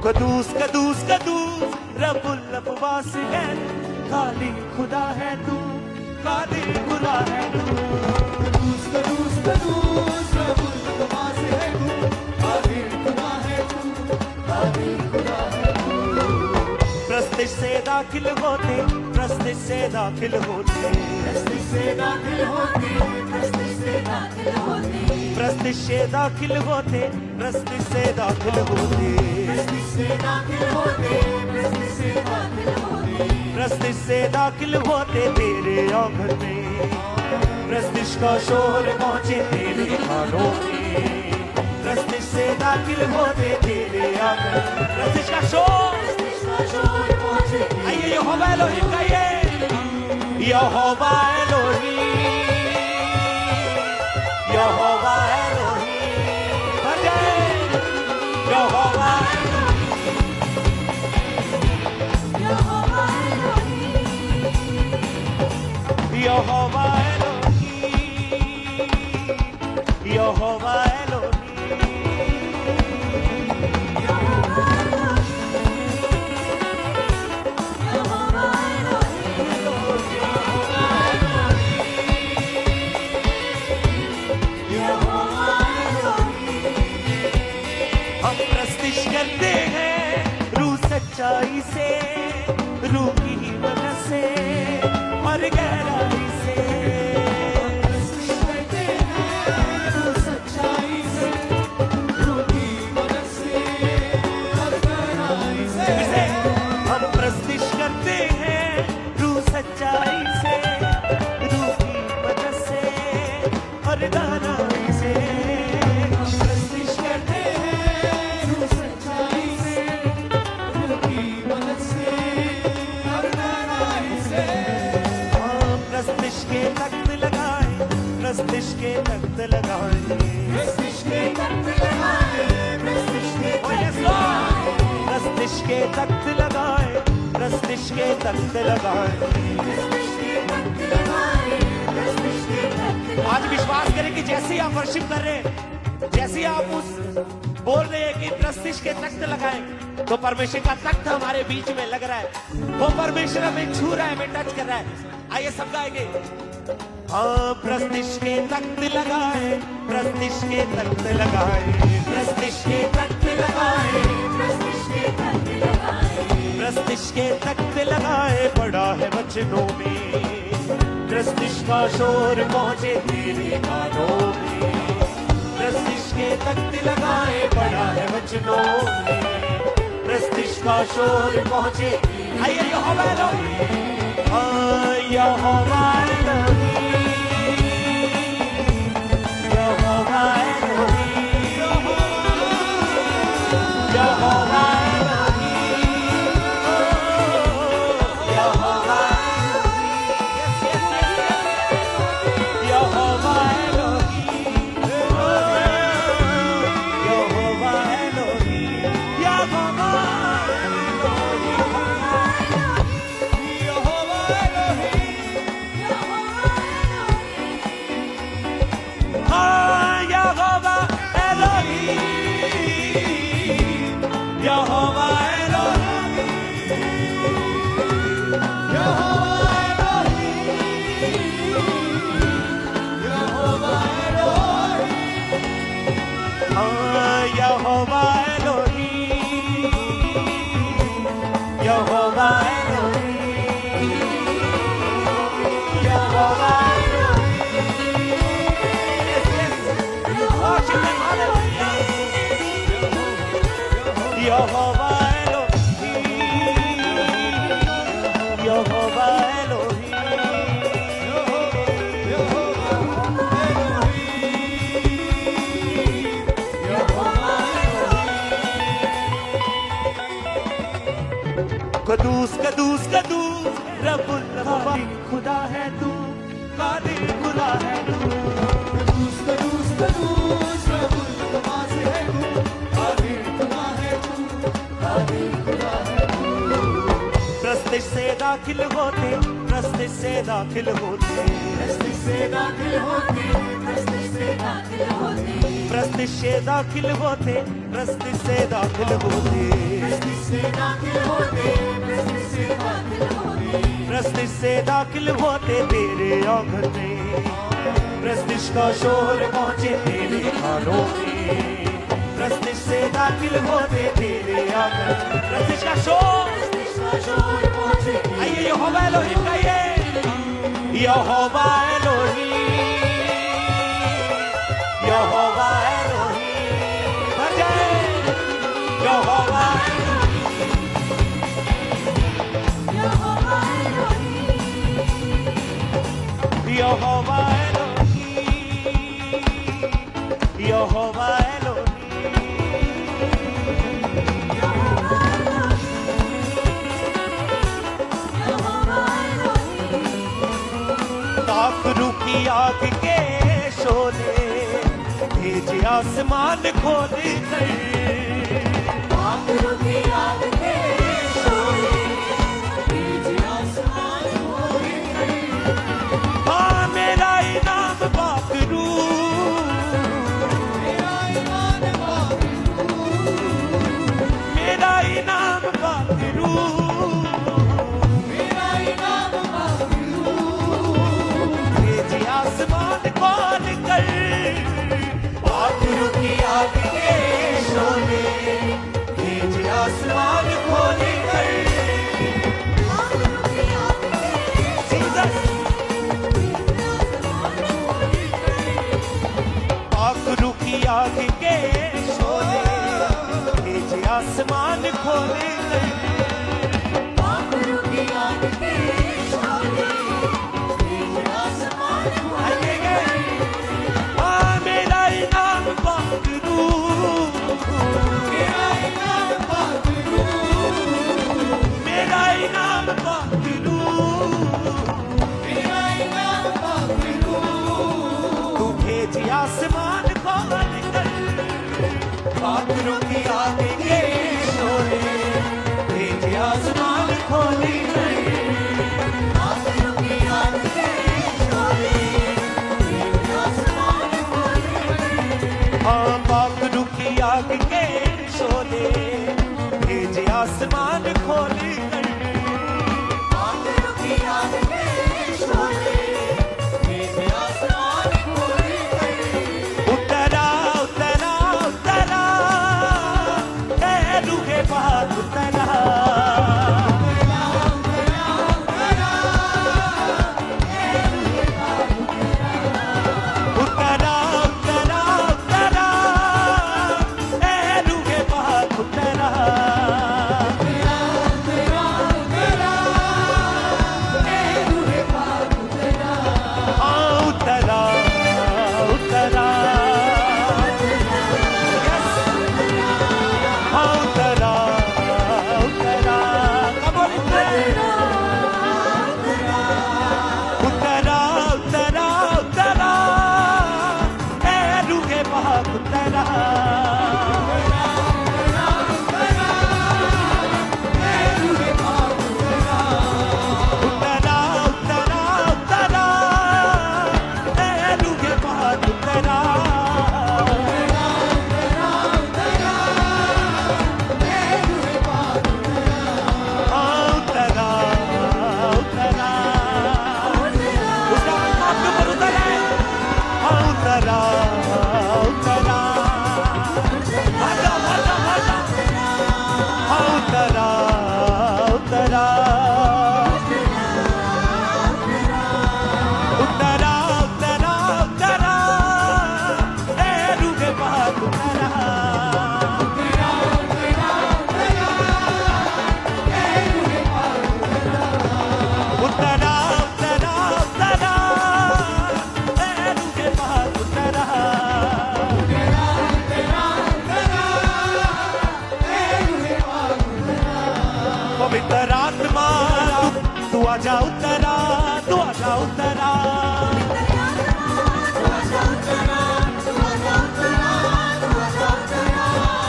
कदूस कदूस कदूस रब्बुल अफ़वास है, खाली खुदा है तू, खाली खुदा है तू। कदूस कदूस कदूस रब्बुल अफ़वास है तू, खाली खुदा है तू, खाली खुदा है तू। प्रस्तिश से दाखिल होते, प्रस्तिश से दाखिल होते, प्रस्तिश से दाखिल होते, प्रस्तिश से दाखिल होते, प्रस्तिश से दाखिल होते, प्रस्तिश से दाखिल होते, प्रस्तिश से दाखिल होते, प्रस्तिश से दाखिल होते, प्रस्तिश से दाखिल होते तेरे आंगन में, प्रस्तिश का शोर पहुंचे तेरे कानों में, प्रस्तिश से दाखिल होते तेरे आंगन में, प्रस्तिश का शोर पहुंचे। आइए यहोवा एलोहीम गाइए, यहोवा एलोहीम, यहोवा एलोहीम, बजाए यहोवा यहोवा एलोहीम, यहोवा एलोहीम, यहोवा एलोहीम। हम प्रस्तिश करते हैं रूह सच्चाई से, रूह की वजह से और गहराई से। प्रस्तिश करते हैं रूह सच्चाई से, रूह की मदद से और गहराई से। हम प्रस्तिश करते हैं रूह सच्चाई से, रूह की वजह से और गहराई से। प्रस्तिश करते हैं रूह सच्चाई से, रूह की मदद से और गहराई से। प्रस्तिश के तख्त लगाए, प्रस्तिश के तख्त लगाए, प्रस्तिश के तख्त लगाए, प्रस्तिश के Oh, yes, Lord! प्रस्तिश के तख्त लगाए, प्रस्तिश के तख्त लगाए। प्रस्तिश के तख्त लगाए, प्रस्तिश के तख्त लगाए। आज विश्वास करें कि जैसे ही आप वर्शिप कर रहे हैं, जैसे ही आप उस बोल रहे हैं कि प्रस्तिश के तख्त लगाएं, तो परमेश्वर का तख्त हमारे बीच में लग रहा है। वो परमेश्वर हमें छू रहा है, हमें टच कर रहा है। आइए सब गाएंगे। हाँ, प्रस्तिश के तख्त लगाए, प्रस्तिश के तख्त लगाए, प्रस्तिश के तख्त लगाए, प्रस्तिश के तख्त लगाए, प्रस्तिश के तख्त लगाए, पड़ा है वचनों में, प्रस्तिश का शोर पहुंचे तेरे कानों में। प्रस्तिश के तख्त लगाए, पड़ा है वचनों में, प्रस्तिश का शोर पहुंचे। आइए यहोवा एलोहीम, हाँ यहोवा एलोहीम, यहोवा एलोहीम, यहोवा यहोवा एलोहीम, यहोवा एलोहीम। Yes, yes. Worship him, hallelujah. यहोवा एलोहीम, यहोवा कदूस कदूस कदूस रब्बुल खालिक खुदा है तू, कादिर खुदा है तू। कदूस कदूस कदूस रब्बुल नमाज है तू, कादिर खुदा है तू, कादिर खुदा है तू। रस्ते से दाखिल होते, रस्ते से दाखिल होते, रस्ते से दाखिल होते, रस्ते से दाखिल होते, रस्ते से दाखिल होते, रस्ते से दाखिल होते, रस्ते से दाखिल होते, रस्ते से दाखिल होते, रस्ते से दाखिल होते तेरे आंगन में। रस्तिश का शोर पहुंचे तेरे कानों में, रस्ते से दाखिल होते तेरे आंगन। रस्तिश का शोर पहुंचे आइए यहोवा एलोहीम गाइए, यहोवा एलोहीम, यहोवा एलोहीम। भर जाए यहोवा यहोवा एलोहीम, यहोवा एलोहीम। ताकरू की आग के शोले भेजे आसमान खोले कर। आखिरों की आग के शोले, बीज आसमान खोले गए। हाँ मेरा इनाम बाकरू, मेरा ईमान बाकरू, मेरा इनाम बाकरू। मेरा ईमान बाकरू। भेजे आसमान खोल कर, बाकरू की आग के शोले भेजे आसमान खोल कर। Jesus! बाकरू की आग के शोले भेजे आसमान खोले कर। आखिरों की आग के शोले, बीज आसमान खोले आइए गए हाँ मेरा इनाम बाकरू, मेरा ईमान बाकरू, मेरा इनाम बाकरू। मेरा ईमान बाकरू। तू भेजी आसमान खोल कर, बाकरू की आग के शोले भेजे आसमान खोल कर। आखिरों की आग के शोले, बीज आसमान खोले गए। हाँ बाकरू की आग के शोले भेजे आसमान खोल कर। उतरा उतरा उतरा उतरा ए रूहे पाक उतरा उतरा उतरा उतरा ए रूहे पाक उतरा पवित्र आत्मा तू आजा उतरा तू आजा उतरा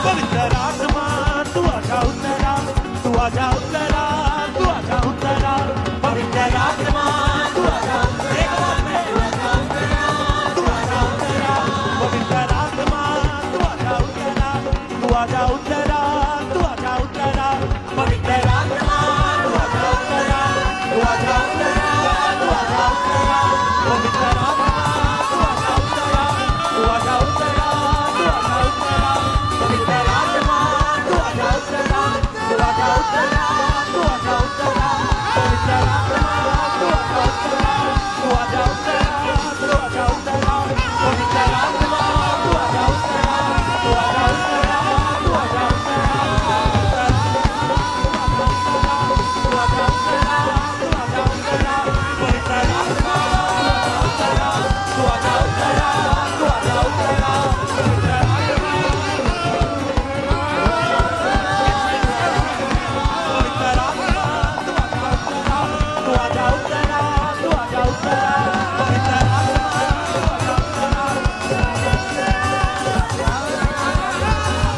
पवित्र आत्मा तू आजा उतरा तू आजा उतरा तू आजा उतरा पवित्र आत्मा तू आजा उतरा तू आजा उतरा पवित्र आत्मा तू आजा उतरा तू आजा उतरा तू आजा उतरा पवित्र आत्मा तू आजा उतरा तू आजा उतरा तू आजा उतरा पवित्र आत्मा तू आजा उतरा तू आजा उतरा तू आजा उतरा पवित्र आत्मा तू आजा उतरा तू आजा उतरा तू आजा उतरा पवित्र आत्मा तू आजा उतरा तू आजा उतरा तू आजा उतरा पवित्र आत्मा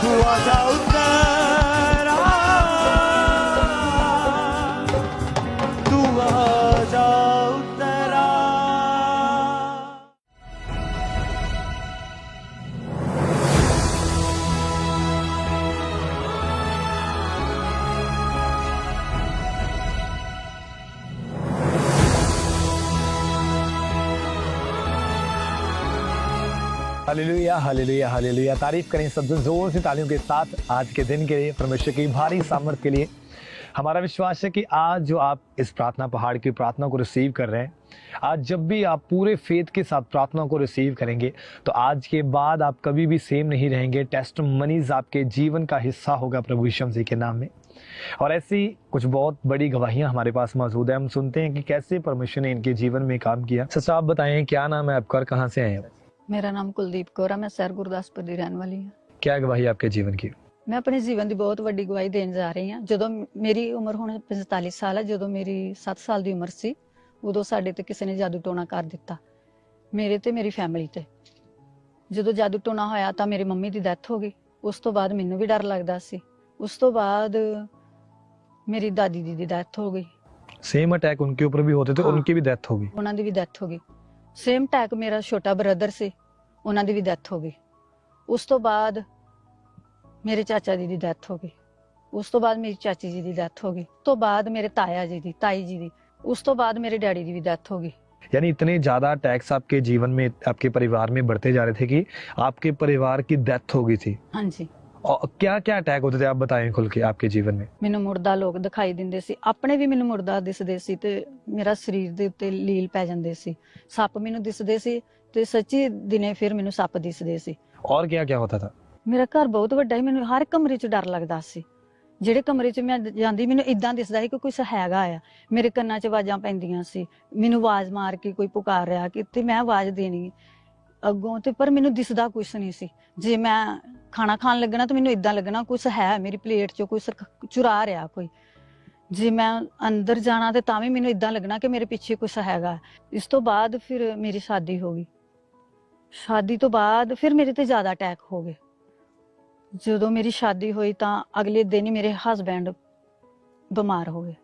तू आजा उतरा तू आजा उतरा तू आजा हालेलुया हालेलुया हालेलुया। तारीफ करें सब जोर से तालियों के साथ आज के दिन के लिए, परमेश्वर की भारी सामर्थ के लिए। हमारा विश्वास है कि आज जो आप इस प्रार्थना पहाड़ की प्रार्थना को रिसीव कर रहे हैं, आज जब भी आप पूरे फेथ के साथ प्रार्थना को रिसीव करेंगे तो आज के बाद आप कभी भी सेम नहीं रहेंगे। टेस्ट मनीज आपके जीवन का हिस्सा होगा प्रभु यीशु मसीह के नाम में। और ऐसी कुछ बहुत बड़ी गवाहियां हमारे पास मौजूद है। हम सुनते हैं कि कैसे परमेश्वर ने इनके जीवन में काम किया। सच आप बताएं, क्या नाम है आपका और कहाँ से आए हैं? मेरा नाम कुलदीप कौर है, मैं शहर गुरदासपुर ਦੀ ਰਹਿਣ ਵਾਲੀ ਹਾਂ। क्या गवाही आपके जीवन की? ਮੈਂ ਆਪਣੇ ਜੀਵਨ ਦੀ ਬਹੁਤ ਵੱਡੀ ਗਵਾਹੀ ਦੇਣ ਜਾ ਰਹੀ ਹਾਂ। ਜਦੋਂ ਮੇਰੀ ਉਮਰ ਹੁਣ 45 ਸਾਲ ਹੈ, ਜਦੋਂ ਮੇਰੀ 7 ਸਾਲ ਦੀ ਉਮਰ ਸੀ ਉਦੋਂ ਸਾਡੇ ਤੇ ਕਿਸੇ ਨੇ ਜਾਦੂ ਟੋਣਾ ਕਰ ਦਿੱਤਾ, ਮੇਰੇ ਤੇ ਮੇਰੀ ਫੈਮਿਲੀ ਤੇ। ਜਦੋਂ ਜਾਦੂ ਟੋਣਾ ਹੋਇਆ ਤਾਂ ਮੇਰੀ ਮੰਮੀ ਦੀ ਡੈਥ ਹੋ ਗਈ। ਉਸ ਤੋਂ ਬਾਅਦ ਮੈਨੂੰ ਵੀ ਡਰ ਲੱਗਦਾ ਸੀ। ਉਸ ਤੋਂ ਬਾਅਦ ਮੇਰੀ ਦਾਦੀ ਦੀ ਡੈਥ ਹੋ ਗਈ। सेम अटैक उनके ऊपर भी होते थे, हाँ। उनकी भी डेथ हो गई। ਉਹਨਾਂ ਦੀ ਵੀ ਡੈਥ ਹੋ ਗਈ। ਸੇਮ ਅਟੈਕ ਮੇਰਾ ਛੋਟਾ ਬ੍ਰਦਰ ਸੀ, ਉਹਨਾਂ ਦੀ ਵੀ ਡੈਥ ਹੋ ਗਈ। ਉਸ ਤੋਂ ਬਾਅਦ ਮੇਰੇ ਚਾਚਾ ਜੀ ਦੀ ਡੈਥ ਹੋ ਗਈ। ਉਸ ਤੋਂ ਬਾਅਦ ਮੇਰੀ ਚਾਚੀ ਜੀ ਦੀ ਡੈਥ ਹੋ ਗਈ। ਉਸ ਤੋਂ ਬਾਅਦ ਮੇਰੇ ਤਾਇਆ ਜੀ ਦੀ, ਤਾਈ ਜੀ ਦੀ। ਉਸ ਤੋਂ ਬਾਅਦ ਮੇਰੇ डैडी ਦੀ ਵੀ ਡੈਥ ਹੋ ਗਈ। यानी इतने ज्यादा अटैक्स आपके जीवन में, आपके परिवार में बढ़ते जा रहे थे कि आपके परिवार की डेथ हो गई थी। ਹਾਂਜੀ। और क्या क्या अटैक होते थे, आप बताएं खुल के आपके जीवन में। ਮੈਨੂੰ ਮੁਰਦਾ ਲੋਕ ਦਿਖਾਈ ਦਿੰਦੇ ਸੀ, ਆਪਣੇ ਵੀ ਮੈਨੂੰ ਮੁਰਦਾ ਦਿਸਦੇ ਸੀ ਤੇ ਮੇਰਾ ਸਰੀਰ ਦੇ ਉੱਤੇ ਲੀਲ ਪੈ ਜਾਂਦੇ ਸੀ। ਸੱਪ ਮੈਨੂੰ ਦਿਸਦੇ ਸੀ ਤੇ ਸੱਚੀ ਦਿਨੇ ਫਿਰ ਮੈਨੂੰ ਸੱਪ ਦਿਸਦੇ ਸੀ। और क्या क्या होता था? ਮੇਰਾ ਘਰ ਬਹੁਤ ਵੱਡਾ ਸੀ, ਮੈਨੂੰ ਹਰ ਕਮਰੇ 'ਚ ਡਰ ਲੱਗਦਾ ਸੀ। ਜਿਹੜੇ ਕਮਰੇ 'ਚ ਮੈਂ ਜਾਂਦੀ ਮੈਨੂੰ ਇਦਾਂ ਦਿਸਦਾ ਸੀ ਕਿ ਕੁਛ ਹੈਗਾ ਆ। ਮੇਰੇ ਕੰਨਾਂ 'ਚ ਆਵਾਜ਼ਾਂ ਪੈਂਦੀਆਂ ਸੀ, ਮੈਨੂੰ ਆਵਾਜ਼ ਮਾਰ ਕੇ ਕੋਈ ਪੁਕਾਰ ਰਿਹਾ ਕਿ ਤੇ ਮੈਂ ਆਵਾਜ਼ ਦੇਣੀ ਅੱਗੋਂ ਤੇ, ਪਰ ਮੈਨੂੰ ਦਿਸਦਾ ਕੁਛ ਨਹੀਂ ਸੀ। ਜੇ ਮੈਂ ਖਾਣਾ ਖਾਣ ਲੱਗਣਾ ਤਾਂ ਮੈਨੂੰ ਇਦਾਂ ਲੱਗਣਾ ਕੁਛ ਹੈ ਮੇਰੀ ਪਲੇਟ 'ਚੋਂ, ਕੁਛ ਚੁਰਾ ਰਿਹਾ ਕੋਈ। ਜੇ ਮੈਂ ਅੰਦਰ ਜਾਣਾ ਤੇ ਤਾਂ ਵੀ ਮੈਨੂੰ ਇਦਾਂ ਲੱਗਣਾ ਕਿ ਮੇਰੇ ਪਿੱਛੇ ਕੁਛ ਹੈਗਾ। ਇਸ ਤੋਂ ਬਾਅਦ ਫਿਰ ਮੇਰੀ ਸ਼ਾਦੀ ਹੋ ਗਈ। ਸ਼ਾਦੀ ਤੋਂ ਬਾਅਦ ਫਿਰ ਮੇਰੇ ਤੇ ਜ਼ਿਆਦਾ ਅਟੈਕ ਹੋ ਗਏ। ਜਦੋਂ ਮੇਰੀ ਸ਼ਾਦੀ ਹੋਈ ਤਾਂ ਅਗਲੇ ਦਿਨ ਹੀ ਮੇਰੇ ਹਸਬੈਂਡ ਬਿਮਾਰ ਹੋ ਗਏ,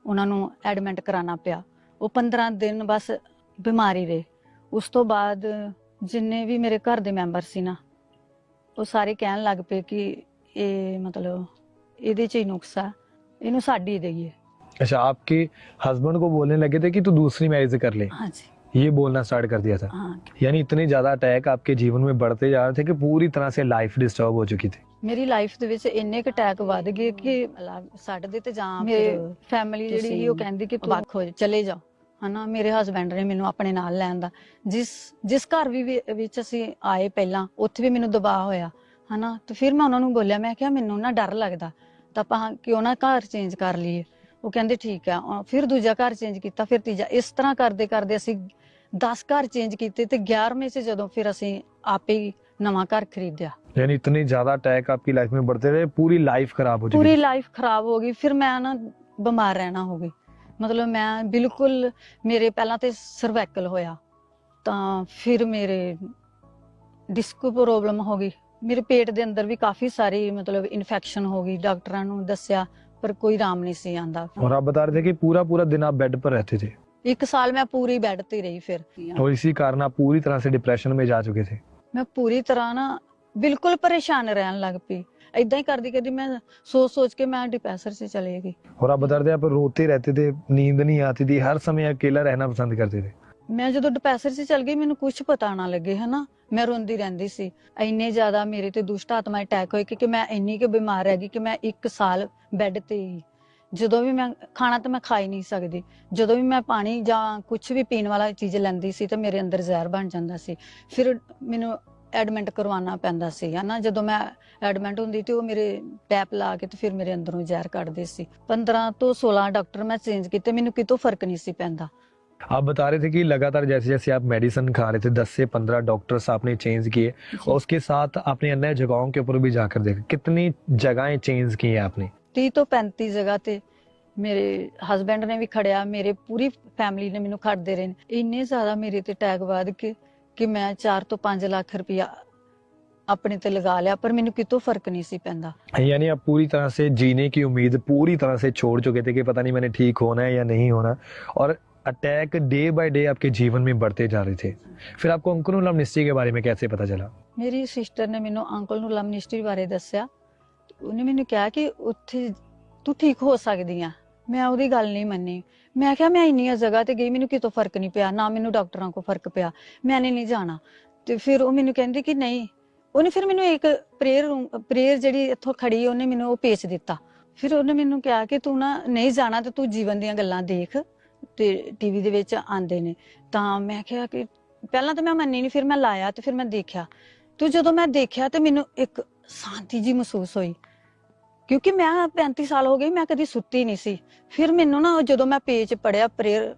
ਉਹਨਾਂ ਨੂੰ ਐਡਮਿਟ ਕਰਾਉਣਾ ਪਿਆ। ਉਹ 15 ਦਿਨ ਬਸ ਬਿਮਾਰ ਹੀ ਰਹੇ। ਉਸ ਤੋਂ ਬਾਅਦ ਜਿੰਨੇ ਵੀ ਮੇਰੇ ਘਰ ਦੇ ਮੈਂਬਰ ਸੀ ਨਾ, ਉਹ ਸਾਰੇ ਕਹਿਣ ਲੱਗ ਪਏ ਕਿ ਇਹ ਮਤਲਬ ਇਹਦੇ 'ਚ ਹੀ ਨੁਕਸ ਆ, ਇਹਨੂੰ ਸਾਡੀ ਦੇਈਏ। अच्छा, आपके हस्बैंड को बोलने लगे थे कि तू दूसरी मैरिज कर ले, ਹਾਂਜੀ। ये बोलना स्टार्ट कर दिया था। हाँ। यानी इतने ज्यादा अटैक आपके जीवन में बढ़ते जा रहे थे कि पूरी तरह से लाइफ डिस्टर्ब हो चुकी थी। ਮੇਰੀ ਲਾਈਫ ਦੇ ਵਿੱਚ ਇੰਨੇ ਕੁ ਅਟੈਕ ਵੱਧ ਗਏ ਕਿ ਛੱਡ ਦੇ ਤੇ ਜਾਂ ਮੇਰੇ ਫੈਮਿਲੀ ਜਿਹੜੀ ਸੀ ਉਹ ਕਹਿੰਦੀ ਕਿ ਤੂੰ ਵੱਖ ਹੋ ਜਾ, ਚਲੇ ਜਾ, ਹਨਾ। ਮੇਰੇ ਹਸਬੈਂਡ ਨੇ ਮੈਨੂੰ ਆਪਣੇ ਨਾਲ ਲੈਣ ਦਾ, ਜਿਸ ਘਰ ਵਿੱਚ ਅਸੀਂ ਆਏ ਪਹਿਲਾਂ, ਉੱਥੇ ਵੀ ਮੈਨੂੰ ਦਬਾਅ ਹੋਇਆ, ਹਨਾ। ਤੇ ਫਿਰ ਮੈਂ ਉਹਨਾਂ ਨੂੰ ਬੋਲਿਆ, ਮੈਂ ਕਿਹਾ ਮੈਨੂੰ ਨਾ ਡਰ ਲੱਗਦਾ, ਤਾਂ ਆਪਾਂ ਕਿਉਂ ਨਾ ਘਰ ਚੇਂਜ ਕਰ ਲਈਏ। ਉਹ ਕਹਿੰਦੇ ਠੀਕ ਆ। ਫਿਰ ਦੂਜਾ ਘਰ ਚੇਂਜ ਕੀਤਾ, ਫਿਰ ਤੀਜਾ, ਇਸ ਤਰ੍ਹਾਂ ਕਰਦੇ ਕਰਦੇ ਅਸੀਂ 10 ਘਰ ਚੇਂਜ ਕੀਤੇ ਤੇ 11ਵੇਂ 'ਚ ਜਦੋਂ ਫਿਰ ਅਸੀਂ ਆਪੇ ਹੀ ਨਵਾਂ ਘਰ ਖਰੀਦਿਆ। यानी इतने ज्यादा अटैक आपकी लाइफ में बढ़ते रहे, पूरी लाइफ खराब हो चुकी। पूरी लाइफ खराब हो गई। फिर मैं ना बीमार रहना हो गई, मतलब मैं बिल्कुल, मेरे पहला तो सर्वैकल होया, तो फिर मेरे डिस्क प्रॉब्लम हो गई, मेरे पेट दे अंदर भी काफी सारी मतलब इन्फेक्शन हो गई। डॉक्टरां नूं दस्या पर कोई आराम नहीं सी आंदा। और आप बता रहे थे कि पूरा पूरा दिन आप बेड पर रहते थे। 1 साल मैं पूरी बेड ते रही। फिर और इसी कारण आप पूरी तरह से डिप्रेशन में जा चुके थे। मैं पूरी तरह ना बिल्कुल परेशान रहने लग पई। इदां ही करदी करदी मैं सोच के मैं डिप्रेशन से चली गई। और आप बता रहे थे आप रोते रहते थे, नींद नहीं आती थी, हर समय अकेला रहना पसंद करते थे। मैं जो डिप्रेशन से चल गई, मैनू कुछ पता ना लगे, है ना। मैं रोंदी रहंदी सी। इन्ने ज्यादा मेरे ते दुष्ट आत्मा अटैक होए कि मैं इन्नी के बीमार रह गई कि मैं 1 साल बेड ते ही, ਜਦੋਂ ਵੀ ਮੈਂ ਖਾਣਾ ਤਾਂ ਮੈਂ ਖਾ ਹੀ ਨਹੀਂ ਸਕਦੀ, ਜਦੋਂ ਵੀ ਮੈਂ ਪਾਣੀ ਜਾਂ ਕੁਝ ਵੀ ਪੀਣ ਵਾਲਾ ਚੀਜ਼ ਲੈਂਦੀ ਸੀ ਤਾਂ ਮੇਰੇ ਅੰਦਰ ਜ਼ਹਿਰ ਬਣ ਜਾਂਦਾ ਸੀ। ਫਿਰ ਮੈਨੂੰ ਐਡਮਿਟ ਕਰਵਾਉਣਾ ਪੈਂਦਾ ਸੀ, ਹਨਾ। ਜਦੋਂ ਮੈਂ ਐਡਮਿਟ ਹੁੰਦੀ ਤੇ ਉਹ ਮੇਰੇ ਪੈਪ ਲਾ ਕੇ ਤੇ ਫਿਰ ਮੇਰੇ ਅੰਦਰੋਂ ਜ਼ਹਿਰ ਕੱਢਦੇ ਸੀ। 15 ਤੋਂ 16 ਡਾਕਟਰ ਮੈਂ ਚੇਂਜ ਕੀਤੇ, ਮੈਨੂੰ ਕਿਤੋਂ ਫਰਕ ਨਹੀਂ ਸੀ ਪੈਂਦਾ। आप बता रहे थे कि लगातार जैसे जैसे आप मेडिसिन खा रहे थे, 10 से 15 डॉक्टर्स आपने चेंज किए, और उसके साथ आपने अन्य जगहों के ऊपर भी जाकर देखा। कितनी जगहें चेंज की हैं आपने? 30 ਤੋਂ 35 ਜਗ੍ਹਾ ਤੇ ਮੇਰੇ ਹਸਬੈਂਡ ਨੇ ਵੀ ਖੜਿਆ, ਮੇਰੇ ਪੂਰੀ ਫੈਮਿਲੀ ਨੇ ਮੈਨੂੰ ਖੜਦੇ ਰਹੇ। ਇੰਨੇ ਜ਼ਿਆਦਾ ਮੇਰੇ ਤੇ ਅਟੈਕ ਵੱਧ ਕੇ ਕਿ ਮੈਂ 4 ਤੋਂ 5 ਲੱਖ रुपया अपने ते लगा लिया, पर मैंने कितों फर्क नहीं सी पैंदा। यानी आप पूरी तरह से जीने की उम्मीद पूरी तरह से छोड़ चुके थे कि पता नहीं मैंने ठीक होना है या नहीं होना, और अटैक डे बाय डे आपके जीवन में बढ़ते जा रहे थे। फिर आपको अंकुर अमनिस्ट्री के बारे में कैसे पता चला? मेरी सिस्टर ने मैनू अंकुर अमनिस्ट्री बारे दस्या। उन्हें मैनू कहा कि उत्थे तू ठीक हो सकदी आ। मैं ਉਹਦੀ ਗੱਲ नहीं मन्नी। मैं क्या मैं इन्नी जगह ते गई, मैनू कितों फर्क नहीं पिया, ना मैनू डॉक्टरां को फर्क पिया, मैंने नहीं जाना। ते फिर वो मैनू कहंदी कि नहीं। ਉਹਨੇ ਫਿਰ ਮੈਨੂੰ ਇੱਕ ਪ੍ਰੇਅਰ ਜਿਹੜੀ ਇੱਥੋਂ ਖੜੀ ਉਹਨੇ ਮੈਨੂੰ ਉਹ ਭੇਜ ਦਿੱਤਾ। ਫਿਰ ਉਹਨੇ ਮੈਨੂੰ ਕਿਹਾ ਕਿ ਤੂੰ ਨਾ ਨਹੀਂ ਜਾਣਾ ਤੇ ਤੂੰ ਜੀਵਨ ਦੀਆਂ ਗੱਲਾਂ ਦੇਖ ਤੇ ਟੀਵੀ ਦੇ ਵਿੱਚ ਆਂਦੇ ਨੇ। ਤਾਂ ਮੈਂ ਕਿਹਾ ਕਿ ਪਹਿਲਾਂ ਤਾਂ ਮੈਂ ਮੰਨੀ ਨਹੀਂ, ਫਿਰ ਮੈਂ ਲਾਇਆ ਤੇ ਫਿਰ ਮੈਂ ਦੇਖਿਆ। ਤੇ ਜਦੋਂ ਮੈਂ ਦੇਖਿਆ ਤੇ ਮੈਨੂੰ ਇੱਕ ਸ਼ਾਂਤੀ ਜੀ ਮਹਿਸੂਸ ਹੋਈ, ਕਿਉਂਕਿ ਮੈਂ 35 ਸਾਲ ਹੋ ਗਏ ਮੈਂ ਕਦੀ ਸੁੱਤੀ ਨਹੀਂ ਸੀ। ਫਿਰ ਮੈਨੂੰ ਨਾ ਜਦੋਂ ਮੈਂ ਪੇਜ ਪੜਿਆ ਪ੍ਰੇਅਰ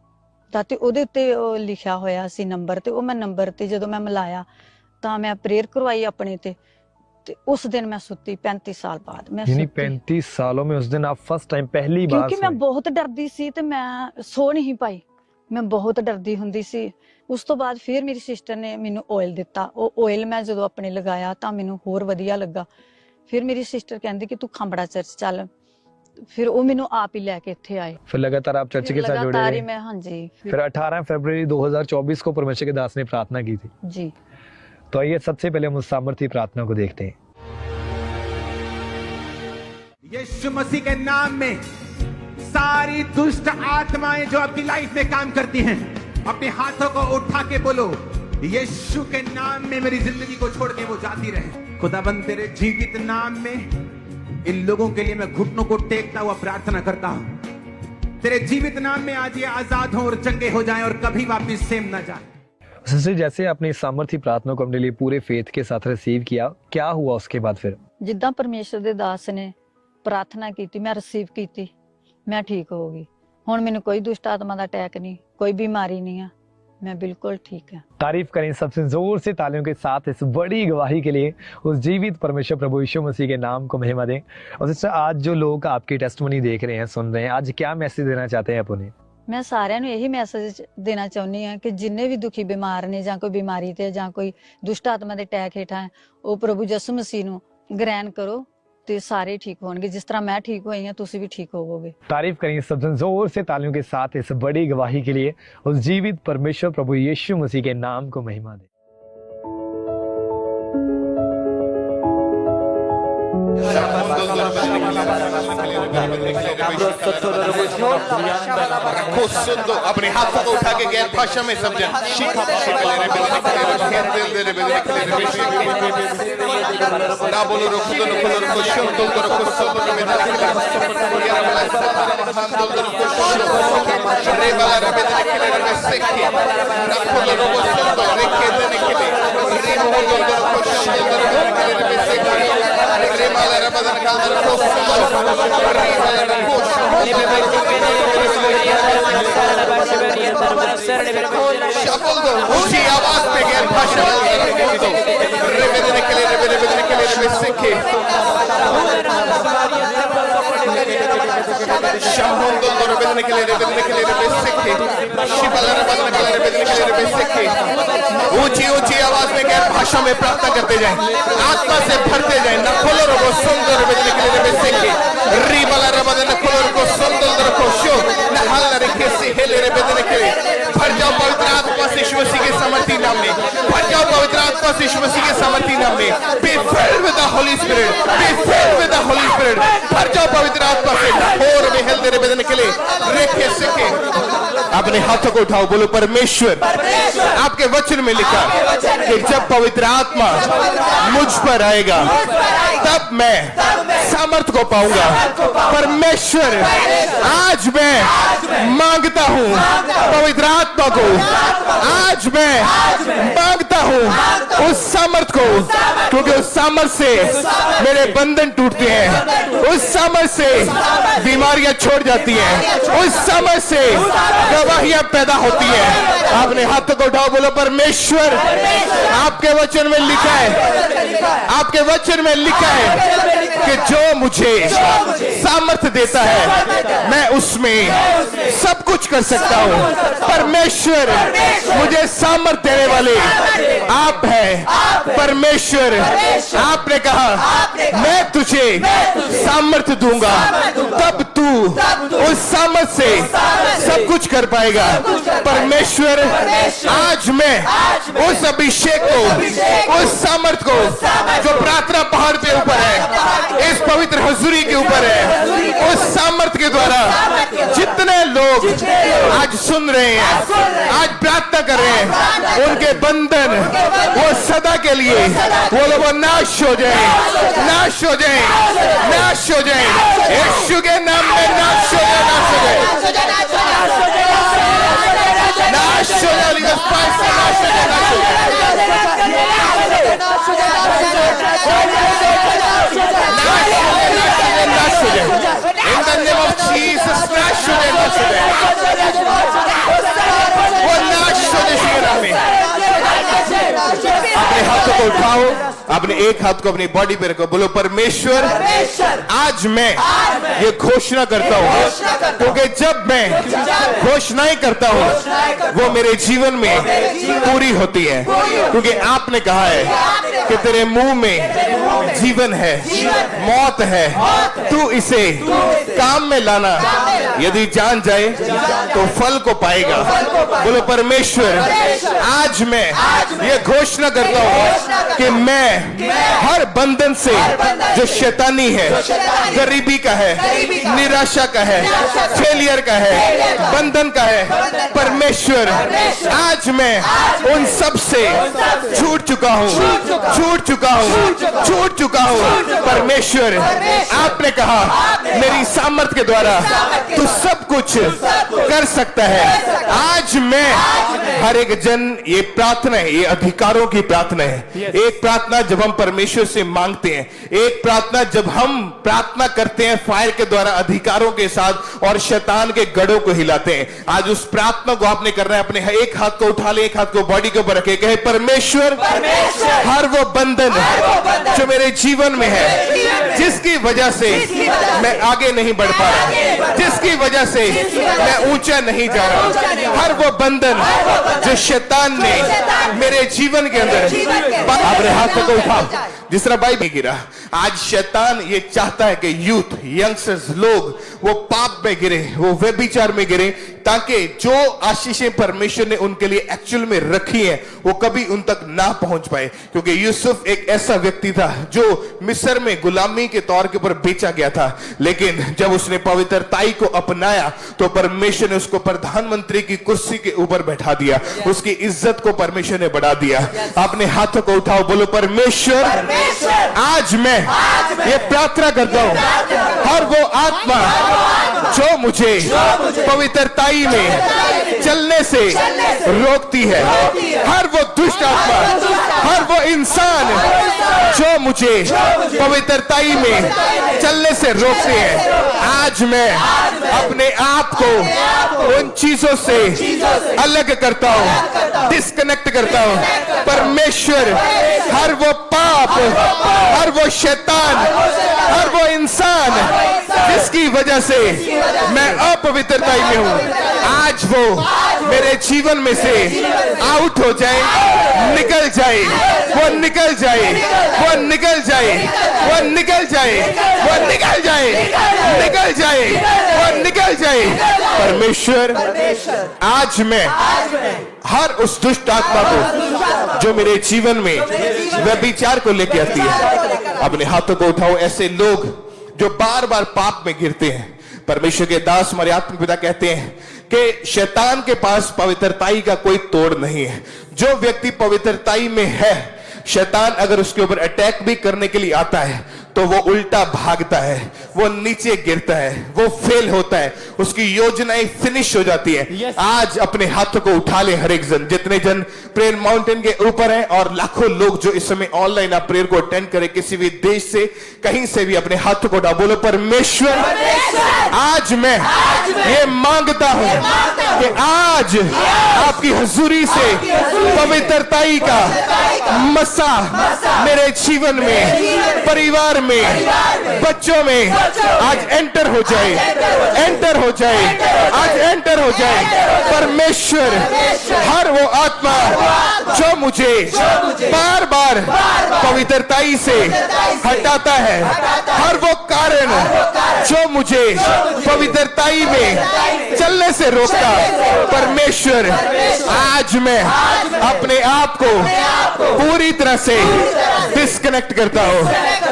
ਦਾ ਤੇ ਉਹਦੇ ਉੱਤੇ ਉਹ ਲਿਖਿਆ ਹੋਇਆ ਸੀ ਨੰਬਰ, ਤੇ ਉਹ ਮੈਂ ਨੰਬਰ ਤੇ ਜਦੋਂ ਮੈਂ ਮਿਲਾਇਆ ਤਾਂ ਮੈਂ ਪ੍ਰੇਅਰ ਕਰਵਾਈ ਆਪਣੇ ਤੇ उस दिन मैं सुती 35 साल बाद। मैं 35 सालों में उस दिन आप फर्स्ट टाइम पहली बार? क्योंकि मैं बहुत डरदी सी ते मैं सो नहीं पाई, मैं बहुत डरदी हुंदी सी। उस तो बाद फिर मेरी सिस्टर ने मैनू ऑयल दिता। ਉਹ ऑयल मैं ਜਦੋਂ अपने लगाया ਤਾਂ ਮੈਨੂੰ ਹੋਰ ਵਧੀਆ ਲੱਗਾ। फिर मेरी सिस्टर कहंदी कि तू खांबड़ा चर्च चल। फिर वो मैनू आप ही लेके इत्थे आए। फिर लगातार आप चर्च के साथ जुड़े रहे? मैं, हाँ जी। फिर 18 फरवरी 2024 को परमेश्वर के दास ने प्रार्थना की थी जी। तो आइए सबसे पहले हम उस सामर्थी प्रार्थना को देखते हैं। यीशु मसीह के नाम में सारी दुष्ट आत्माएं जो आपकी लाइफ में काम करती हैं, अपने हाथों को उठा के बोलो, यीशु के नाम में मेरी जिंदगी को छोड़ के वो जाती रहे। खुदाबंद तेरे जीवित नाम में इन लोगों के लिए मैं घुटनों को टेकता हुआ प्रार्थना करता हूं। तेरे जीवित नाम में आज ये आजाद हो और चंगे हो जाएं और कभी वापस सेम ना जाए। सिस्टर, जैसे आपने इस सामर्थी प्रार्थना को अपने लिए पूरे फेथ के साथ रिसीव किया, क्या हुआ उसके बाद? फिर जिद्दां परमेश्वर दे दास ने प्रार्थना की, मैं रिसीव की, मैं ठीक हो गई। हुण मैनूं कोई दुष्ट आत्मा दा अटैक नहीं, कोई बीमारी नहीं है, मैं बिल्कुल ठीक है। तारीफ करें सबसे जोर से तालियों के साथ इस बड़ी गवाही के लिए। उस जीवित परमेश्वर प्रभु यीशु मसीह के नाम को महिमा दें। और सिस्टर, आज जो लोग आपकी टेस्टमनी देख रहे हैं, सुन रहे हैं, आज क्या मैसेज देना चाहते हैं आप उन्हें? मैं सारिਆਂ ਨੂੰ ਇਹੀ ਮੈਸੇਜ ਦੇਣਾ ਚਾਹੁੰਦੀ ਹਾਂ ਕਿ ਜਿੰਨੇ ਵੀ ਦੁਖੀ ਬਿਮਾਰ ਨੇ ਜਾਂ ਕੋਈ ਬਿਮਾਰੀ ਤੇ ਜਾਂ ਕੋਈ ਦੁਸ਼ਟ ਆਤਮਾ ਦੇ ਅਟੈਕ ਹੇਠਾਂ ਹੈ, ਉਹ ਪ੍ਰਭੂ ਯਿਸੂ ਮਸੀਹ ਨੂੰ ਗ੍ਰਹਿਣ ਕਰੋ ਤੇ ਸਾਰੇ ਠੀਕ ਹੋਣਗੇ। जिस तरह मैं ठीक हुई हूं, तुसी भी ठीक होवोगे। तारीफ करें सबसे जोर से तालियों के साथ इस बड़ी गवाही के लिए। उस जीवित परमेश्वर प्रभु यीशु मसीह के नाम को महिमा दे। अपने हाथों को उठा के गैर भाषा में समझें। ना बोलो रोको तो रोको रोको शब्द तो रोको सब में रे वाला रे में से के रखो रोको सब रे के देने के लिए रे मोह दो रोको शब्द में से के रे वाला रे बदन का रोको सब रे वाला रोको शब्द दो ऊंची आवाज में गैर भाषा में दो रे बेदने के लिए से के शब्द दो रे बेदने के लिए से के शिवाला रे बदन के लिए बेदने के लिए से के ऊंची ऊंची आवाज में गैर भाषा में प्रार्थना करते जाएं, आत्मा से भरते जाएं। न खोलो रो सुंदर बेदने के लिए से के री वाला रे बदन खोलो रो सुंदर को शो न हाल रे कैसे हेले रे बेदने के लिए भर जाओ पवित्र आत्मा से यीशु मसीह के सामर्थी नाम में, भर जाओ पवित्र आत्मा से यीशु मसीह के सामर्थी नाम में। Be filled with the Holi spirit, be filled with the Holi spirit, भर जाओ पवित्र आत्मा से और में हेल तेरे बेदने के लिए रेखे सके। अपने हाथों को उठाओ, बोलो परमेश्वर। आपके वचन में लिखा कि जब पवित्र आत्मा मुझ पर आएगा तब मैं सामर्थ को पाऊंगा। परमेश्वर आज मैं मांगता हूं पवित्र आत्मा को, आज मैं मांगता हूं उस सामर्थ को, क्योंकि उस सामर्थ से मेरे बंधन टूटते हैं, उस सामर्थ से बीमारियां छोड़ जाती हैं, उस सामर्थ से गवाहियां पैदा होती हैं। आपने हाथों को उठाओ, बोलो परमेश्वर। आपके वचन में लिखा है, आपके वचन में लिखा है कि जो मुझे सामर्थ्य देता है मैं उसमें सब कुछ कर सकता हूं। परमेश्वर, मुझे सामर्थ्य देने वाले आप हैं। परमेश्वर, आपने कहा मैं तुझे सामर्थ्य दूंगा, तब तू उस सामर्थ्य से सब कुछ कर पाएगा। परमेश्वर, आज मैं उस अभिषेक को, उस सामर्थ को जो प्रार्थना पहाड़ पे ऊपर है, इस पवित्र हजूरी के ऊपर है, उस सामर्थ के द्वारा जितने लोग आज सुन रहे हैं, आज प्रार्थना कर रहे हैं, उनके बंधन वो सदा के लिए वो नाश हो जाए, नाश हो जाए, नाश हो जाए। यीशु के नाम में नाश हो जाए, नाश हो जाए, नाश हो जाए, नाश हो जाए। In the name of Jesus, नाश हो जाए, नाश हो जाए, वो नाश हो जाए यीशु के नाम में। अपने हाथों को उठाओ, अपने एक हाथ को अपनी बॉडी पे रखो, बोलो परमेश्वर, आज मैं ये घोषणा करता हूँ, क्योंकि जब मैं घोषणाएं करता हूँ वो मेरे जीवन में पूरी होती है। क्योंकि आपने कहा है कि तेरे मुंह में जीवन है, मौत है, तू इसे काम में लाना, यदि जान जाए तो फल को पाएगा। बोलो परमेश्वर, आज मैं ये घोषणा करता हूँ कि मैं हर बंधन से जो शैतानी है, गरीबी का है, निराशा का है, फेलियर का है, बंधन का है, परमेश्वर आज मैं उन सब से छूट चुका हूँ, छूट चुका हूँ, छूट चुका हूँ। परमेश्वर, आपने कहा मेरी सामर्थ के द्वारा तू सब कुछ कर सकता है। आज मैं हर एक जन, ये प्रार्थना है, ये अधिकारों की प्रार्थना है। एक प्रार्थना जब हम परमेश्वर से मांगते हैं, एक प्रार्थना जब हम प्रार्थना करते हैं फायर के द्वारा अधिकारों के साथ और शैतान के गढ़ों को हिलाते हैं। आज उस प्रार्थना को आपने करना है। अपने एक हाथ को उठा ले, एक हाथ को बॉडी के ऊपर रखे, कहे परमेश्वर, हर वो बंधन जो मेरे जीवन में है, जिसकी वजह से मैं आगे नहीं बढ़ पा रहा, जिसकी वजह से मैं ऊंचा नहीं जा रहा, हर वो बंधन जो शैतान ने मेरे जीवन के अंदर, अपने हाथों को उठाओ जिस तरह बाइबल में गिरा। आज शैतान ये चाहता है कि यूथ, यंगस्टर्स, लोग वो पाप में गिरे, वो व्यभिचार में गिरे, ताकि जो आशीषें परमेश्वर ने उनके लिए एक्चुअल में रखी हैं वो कभी उन तक ना पहुंच पाए। क्योंकि यूसुफ एक ऐसा व्यक्ति था जो मिस्र में गुलामी के तौर के ऊपर बेचा गया था, लेकिन जब उसने पवित्रताई को अपनाया तो परमेश्वर ने उसको प्रधानमंत्री की कुर्सी के ऊपर बैठा दिया, उसकी इज्जत को परमेश्वर ने बढ़ा दिया। अपने हाथों को उठाओ, बोलो परमेश्वर आज मैं ये प्रार्थना करता हूं, हर वो आत्मा जो मुझे पवित्रताई में चलने से रोकती है, हर वो दुष्ट आत्मा, हर वो इंसान जो मुझे पवित्रताई में चलने से रोकते हैं, आज मैं अपने आप को उन चीजों से अलग करता हूं, डिस्कनेक्ट करता हूं। परमेश्वर हर वो पाप, हर वो शैतान, हर वो इंसान जिसकी वजह से मैं अपवित्रताई में हूं, आज वो मेरे जीवन में से आउट हो जाए, निकल जाए, वो निकल जाए, वो निकल जाए, वो निकल जाए, वो निकल जाए, निकल जाए, वो निकल जाए। परमेश्वर आज मैं हर उस दुष्ट आत्मा को जो मेरे जीवन में व्यभिचार को लेके आती है, अपने हाथों को उठाओ। ऐसे लोग जो बार बार पाप में गिरते हैं, परमेश्वर के दास हमारे आत्मिक पिता कहते हैं कि शैतान के पास पवित्रताई का कोई तोड़ नहीं है। जो व्यक्ति पवित्रताई में है, शैतान अगर उसके ऊपर अटैक भी करने के लिए आता है तो वो उल्टा भागता है, वो नीचे गिरता है, वो फेल होता है, उसकी योजनाएं फिनिश हो जाती है। आज अपने हाथों को उठा ले हर एक जन, जितने जन प्रेयर माउंटेन के ऊपर हैं और लाखों लोग जो इस समय ऑनलाइन आप प्रेयर को अटेंड करें, किसी भी देश से कहीं से भी, अपने हाथों को उठा, बोलो परमेश्वर आज मैं ये मांगता हूं कि आज आपकी हुजूरी से पवित्रताई का मसा मेरे जीवन में, परिवार में, बच्चों में आज एंटर हो जाए, एंटर हो जाए, आज एंटर हो जाए। परमेश्वर हर वो आत्मा जो मुझे बार बार पवित्रताई से हटाता है, हर वो कारण जो मुझे पवित्रताई में चलने से रोकता, परमेश्वर आज मैं अपने आप को पूरी तरह से डिस्कनेक्ट करता हूं,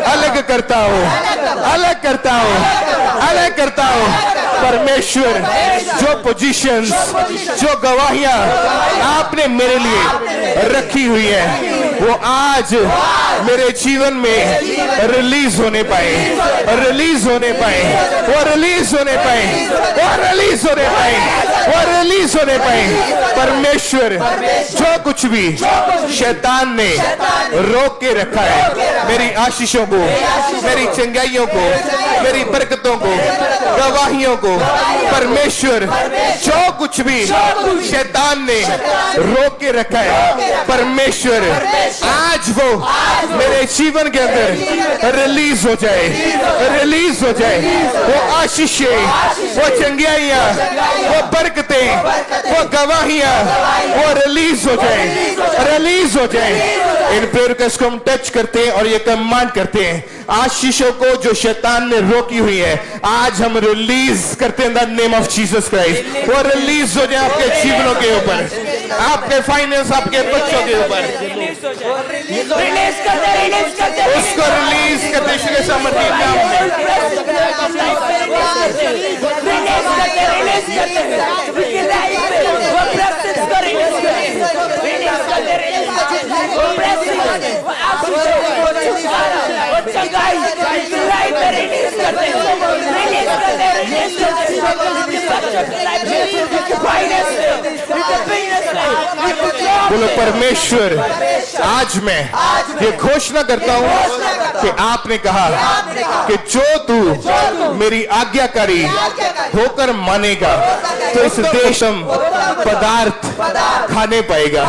अलग करता हूं, अलग करता हूं, अलग करता हूं। परमेश्वर जो पोजीशंस, जो गवाहियां आपने मेरे लिए रखी हुई है, वो आज मेरे जीवन में रिलीज होने पाए, रिलीज होने पाए, वो रिलीज होने पाए, वो रिलीज होने पाए, वो रिलीज होने पाए। परमेश्वर जो कुछ भी शैतान ने रोक के रखा है, मेरी आशीषों को, मेरी चंगाइयों को, मेरी बरकतों को, गवाहियों को, परमेश्वर जो कुछ भी शैतान ने रोक के रखा है, परमेश्वर आज वो मेरे जीवन के अंदर रिलीज हो जाए, रिलीज हो जाए। वो आशीषें, वो चंगाइयां, वो बरकतें, वो गवाहियां, वो रिलीज हो जाए, रिलीज हो जाए। इन प्रेयर को हम टच करते हैं और ये कमांड करते हैं, आशीषों को जो शैतान ने रोकी हुई है आज हम रिलीज करते हैं इन the name of Jesus Christ. वो रिलीज हो जाए आपके जीवनों के ऊपर, आपके फाइनेंस, आपके बच्चों के ऊपर, उसको रिलीज करते शुरू समर्थी नाम बोलो परमेश्वर आज मैं ये घोषणा करता हूं कि आपने कहा कि जो तू मेरी आज्ञाकारी होकर मानेगा तो इस देश हम पदार्थ खाने पाएगा।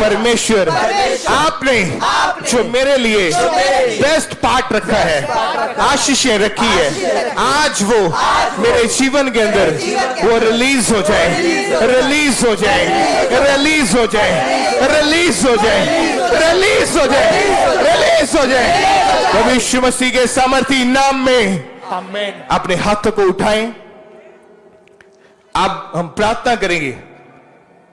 परमेश्वर आपने जो मेरे लिए बेस्ट पार्ट रखा है, आशीषें रखी है, आज वो मेरे जीवन के अंदर वो रिलीज हो जाए, रिलीज हो जाए, रिलीज हो जाए, रिलीज हो जाए, रिलीज हो जाए, रिलीज हो जाए। प्रभु यीशु मसीह के सामर्थी नाम में अपने हाथों को उठाएं। अब हम प्रार्थना करेंगे।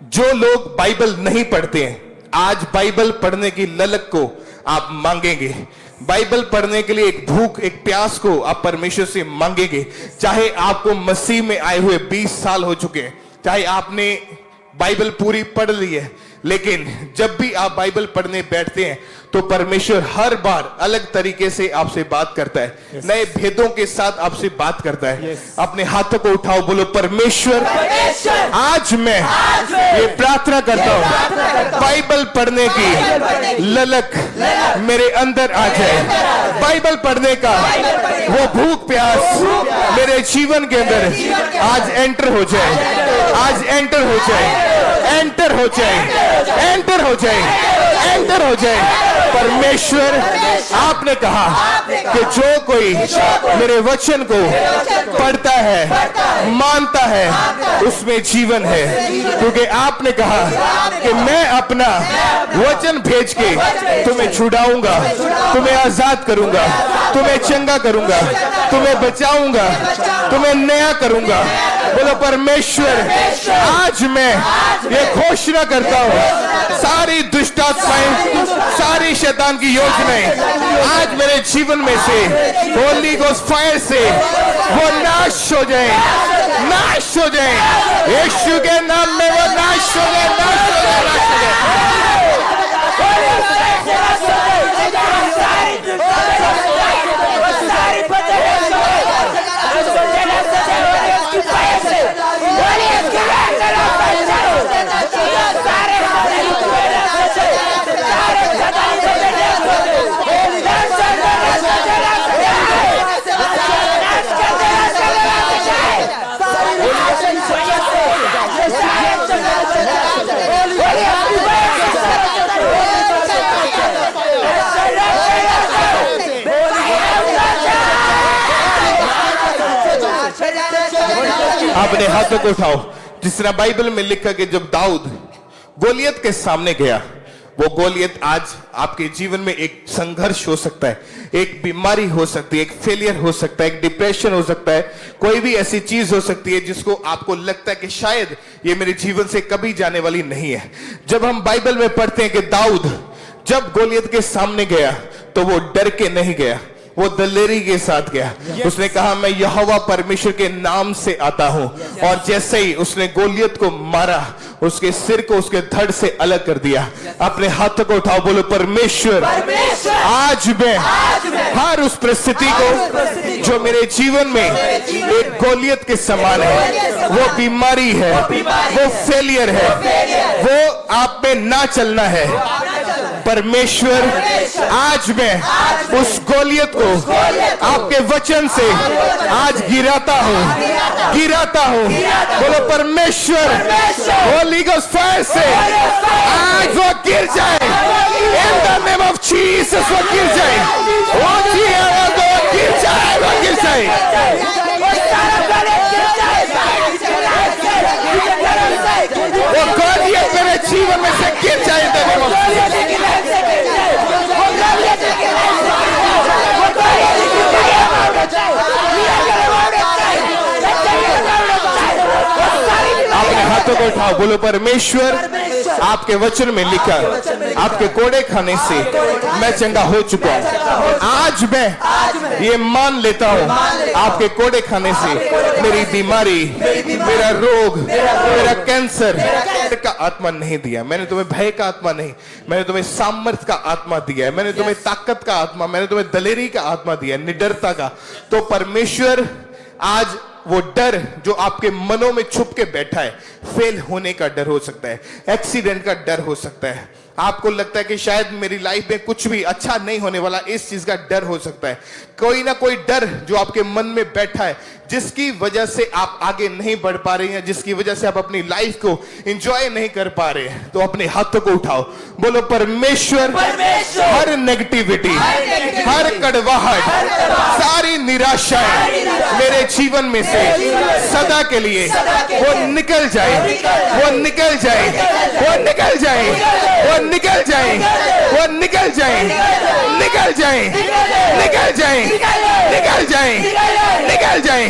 जो लोग बाइबल नहीं पढ़ते हैं, आज बाइबल पढ़ने की ललक को आप मांगेंगे। बाइबल पढ़ने के लिए एक भूख, एक प्यास को आप परमेश्वर से मांगेंगे। चाहे आपको मसीह में आए हुए 20 साल हो चुके हैं, चाहे आपने बाइबल पूरी पढ़ ली है, लेकिन जब भी आप बाइबल पढ़ने बैठते हैं तो परमेश्वर हर बार अलग तरीके से आपसे बात करता है, नए भेदों के साथ आपसे बात करता है। अपने हाथों को उठाओ, बोलो परमेश्वर आज मैं ये प्रार्थना करता हूँ, बाइबल पढ़ने की ललक मेरे अंदर आ जाए। बाइबल पढ़ने का वो भूख प्यास मेरे जीवन के अंदर आज एंटर हो जाए, आज एंटर हो जाए, एंटर हो जाए, एंटर हो जाए, एंटर हो जाए। परमेश्वर आपने कहा कि जो कोई मेरे वचन को पढ़ता है, मानता है, उसमें जीवन है। क्योंकि आपने कहा कि मैं अपना वचन भेज के तुम्हें छुड़ाऊंगा, तुम्हें आजाद करूंगा, तुम्हें चंगा करूंगा, तुम्हें बचाऊंगा, तुम्हें नया करूंगा। बोलो परमेश्वर आज मैं ये घोषणा करता हूं, सारी दुष्ट आत्माएं, सारी शैतान की योजनाएं आज मेरे जीवन में से होली गोस्ट फायर से वो नाश हो जाए, नाश हो जाए। यीशु के नाम में वो नाश हो जाए, नाश हो जाए, नाश हो जाए। अपने हाथों को उठाओ। जिस तरह बाइबल में लिखा कि जब दाऊद गोलियत के सामने गया, वो गोलियत आज आपके जीवन में एक संघर्ष हो सकता है, एक बीमारी हो सकती है, एक फेलियर हो सकता है, एक डिप्रेशन हो सकता है, कोई भी ऐसी चीज हो सकती है जिसको आपको लगता है कि शायद ये मेरे जीवन से कभी जाने वाली नहीं है। जब हम बाइबल में पढ़ते हैं कि दाऊद जब गोलियत के सामने गया तो वो डर के नहीं गया, वो दलेरी के साथ गया। उसने कहा मैं यहोवा परमेश्वर के नाम से आता हूं। और जैसे ही उसने गोलियत को मारा, उसके सिर को उसके धड़ से अलग कर दिया। अपने हाथों को उठाओ, बोलो परमेश्वर आज मैं हर उस परिस्थिति को जो मेरे जीवन में एक गोलियत के समान है, वो बीमारी है, वो फेलियर है, वो आप में ना चलना है, परमेश्वर आज मैं उस गोलियत को आपके वचन से आज गिराता हूं, गिराता हूं। बोलो परमेश्वर होली गोस्ट फायर से आज वो गिर जाए, इन द नेम ऑफ जीसस वो गिर जाए, वो गिर जाए, वो गिर जाए। वो गोलियत मेरे जीवन में से गिर जाए, इन द नेम ऑफ अपने हाथों को उठाओ, बोलो परमेश्वर आपके वचन में लिखा आपके कोड़े खाने से मैं चंगा हो चुका हूं। आज मैं ये मान लेता हूं, आपके कोड़े खाने से मेरी बीमारी, मेरा रोग, मेरा कैंसर का आत्मा नहीं दिया। मैंने तुम्हें भय का आत्मा नहीं, मैंने तुम्हें सामर्थ का आत्मा दिया है, मैंने तुम्हें ताकत का आत्मा, मैंने तुम्हें दलेरी का आत्मा दिया, निडरता का। तो परमेश्वर आज वो डर जो आपके मनों में छुप के बैठा है, फेल होने का डर हो सकता है, एक्सीडेंट का डर हो सकता है, आपको लगता है कि शायद मेरी लाइफ में कुछ भी अच्छा नहीं होने वाला, इस चीज का डर हो सकता है। कोई ना कोई डर जो आपके मन में बैठा है, जिसकी वजह से आप आगे नहीं बढ़ पा रहे हैं, जिसकी वजह से आप अपनी लाइफ को एंजॉय नहीं कर पा रहे हैं, तो अपने हाथों को उठाओ, बोलो परमेश्वर हर नेगेटिविटी, हर कड़वाहट, सारी निराशाएं मेरे जीवन में से सदा के लिए वो निकल जाए, वो निकल जाए, वो निकल जाए, वो निकल जाए, वो निकल जाए, निकल जाए, निकल जाए, निकल जाए, निकल जाए।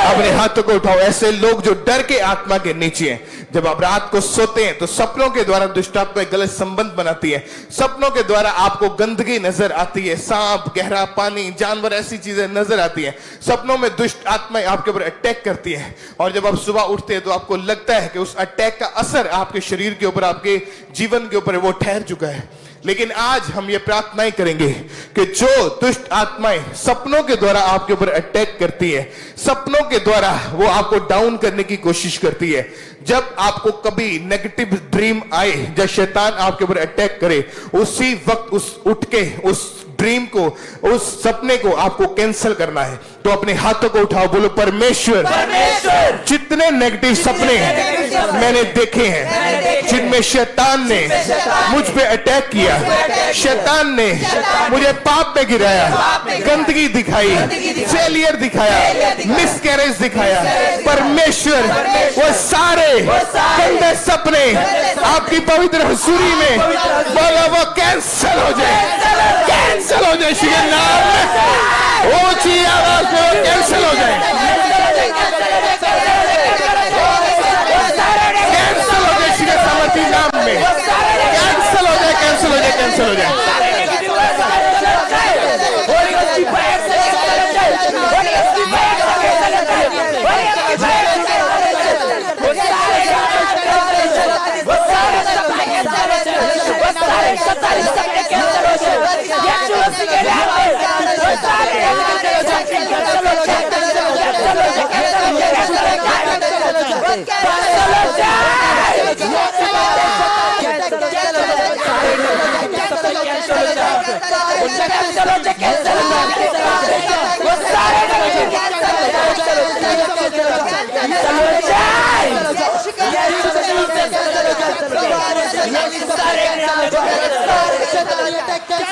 अपने हाथों को उठाओ। ऐसे लोग जो डर के आत्मा के नीचे हैं, जब आप रात को सोते हैं तो सपनों के द्वारा दुष्ट आत्मा एक गलत संबंध बनाती है। सपनों के द्वारा आपको गंदगी नजर आती है, सांप, गहरा पानी, जानवर, ऐसी चीजें नजर आती है। सपनों में दुष्ट आत्मा आपके ऊपर अटैक करती है और जब आप सुबह उठते हैं तो आपको लगता है कि उस अटैक का असर आपके शरीर के ऊपर, आपके जीवन के ऊपर वो ठहर चुका है। लेकिन आज हम ये प्रार्थनाएं करेंगे कि जो दुष्ट आत्माएं सपनों के द्वारा आपके ऊपर अटैक करती है, सपनों के द्वारा वो आपको डाउन करने की कोशिश करती है, जब आपको कभी नेगेटिव ड्रीम आए, जब शैतान आपके ऊपर अटैक करे, उसी वक्त उठ के उस ड्रीम को, उस सपने को आपको कैंसिल करना है। तो अपने हाथों को उठाओ, बोलो परमेश्वर, जितने नेगेटिव सपने मैंने देखे हैं, जिनमें शैतान ने मुझ पे अटैक किया, शैतान ने मुझे पाप में गिराया, गंदगी दिखाई, फेलियर दिखाया, मिसकैरेज दिखाया, परमेश्वर वो सारे गंदे सपने आपकी पवित्र हुजूरी में बोलो वो कैंसिल हो जाए, कैंसिल हो जाए यीशु के नाम में। ऊंची आवाज में वो कैंसिल हो जाए, कैंसिल हो जाए यीशु के सामर्थी नाम में, कैंसिल हो जाए, कैंसिल हो जाए, कैंसिल हो जाए।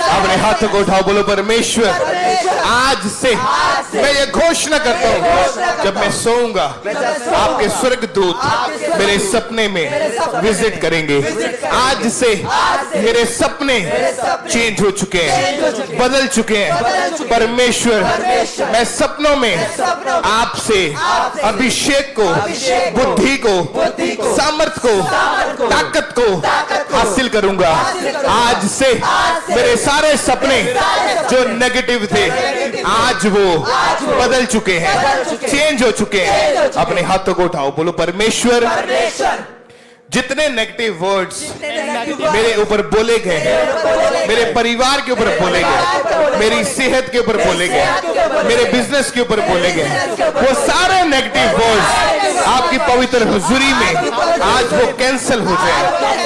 अपने हाथों को उठाओ, बोलो परमेश्वर आज से मैं ये घोषणा करता हूँ, जब मैं सोऊंगा आपके स्वर्गदूत मेरे सपने में विजिट करेंगे। आज से मेरे सपने चेंज हो चुके हैं, बदल चुके हैं। परमेश्वर मैं सपनों में आपसे अभिषेक को, बुद्धि को, सामर्थ को, ताकत को हासिल करूंगा। आज से मेरे सारे सपने जो नेगेटिव थे आज वो बदल चुके हैं, चेंज हो चुके हैं। अपने हाथों को उठाओ, बोलो परमेश्वर जितने नेगेटिव वर्ड्स मेरे ऊपर बोले गए हैं, मेरे परिवार के ऊपर बोले गए, मेरी सेहत के ऊपर बोले गए, मेरे बिजनेस के ऊपर बोले गए, वो सारे नेगेटिव वर्ड्स आपकी पवित्र हुजूरी में आज वो कैंसिल हो जाए,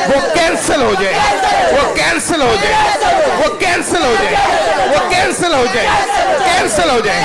वो कैंसिल हो जाए, वो कैंसिल हो जाए, वो कैंसिल हो जाए, वो कैंसिल हो जाए, कैंसिल हो जाए।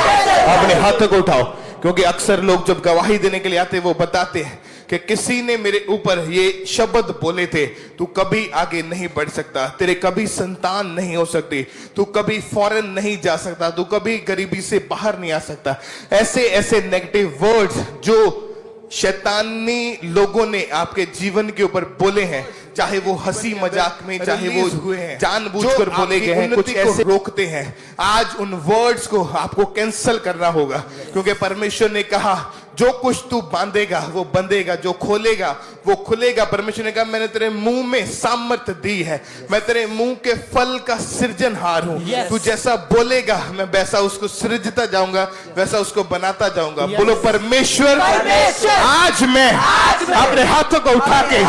अपने हाथों को उठाओ, क्योंकि अक्सर लोग जब गवाही देने के लिए आते हैं वो बताते हैं कि किसी ने मेरे ऊपर ये शब्द बोले थे, तू कभी आगे नहीं बढ़ सकता, तेरे कभी संतान नहीं हो सकती, तू कभी फॉरेन नहीं जा सकता, तू कभी गरीबी से बाहर नहीं आ सकता। ऐसे ऐसे नेगेटिव वर्ड्स जो शैतानी लोगों ने आपके जीवन के ऊपर बोले हैं, चाहे वो हंसी मजाक में, चाहे वो जानबूझकर बोले गए हैं, कुछ ऐसे रोकते हैं। आज उन वर्ड्स को आपको कैंसिल करना होगा, क्योंकि परमेश्वर ने कहा जो कुछ तू बांधेगा वो बंधेगा, जो खोलेगा वो खुलेगा। परमेश्वर ने कहा मैंने तेरे मुंह में सामर्थ दी है, मैं तेरे मुंह के फल का सृजनहार हूं। तू जैसा बोलेगा मैं वैसा उसको सृजता जाऊंगा, वैसा उसको बनाता जाऊंगा। बोलो परमेश्वर आज मैं अपने हाथों को उठा के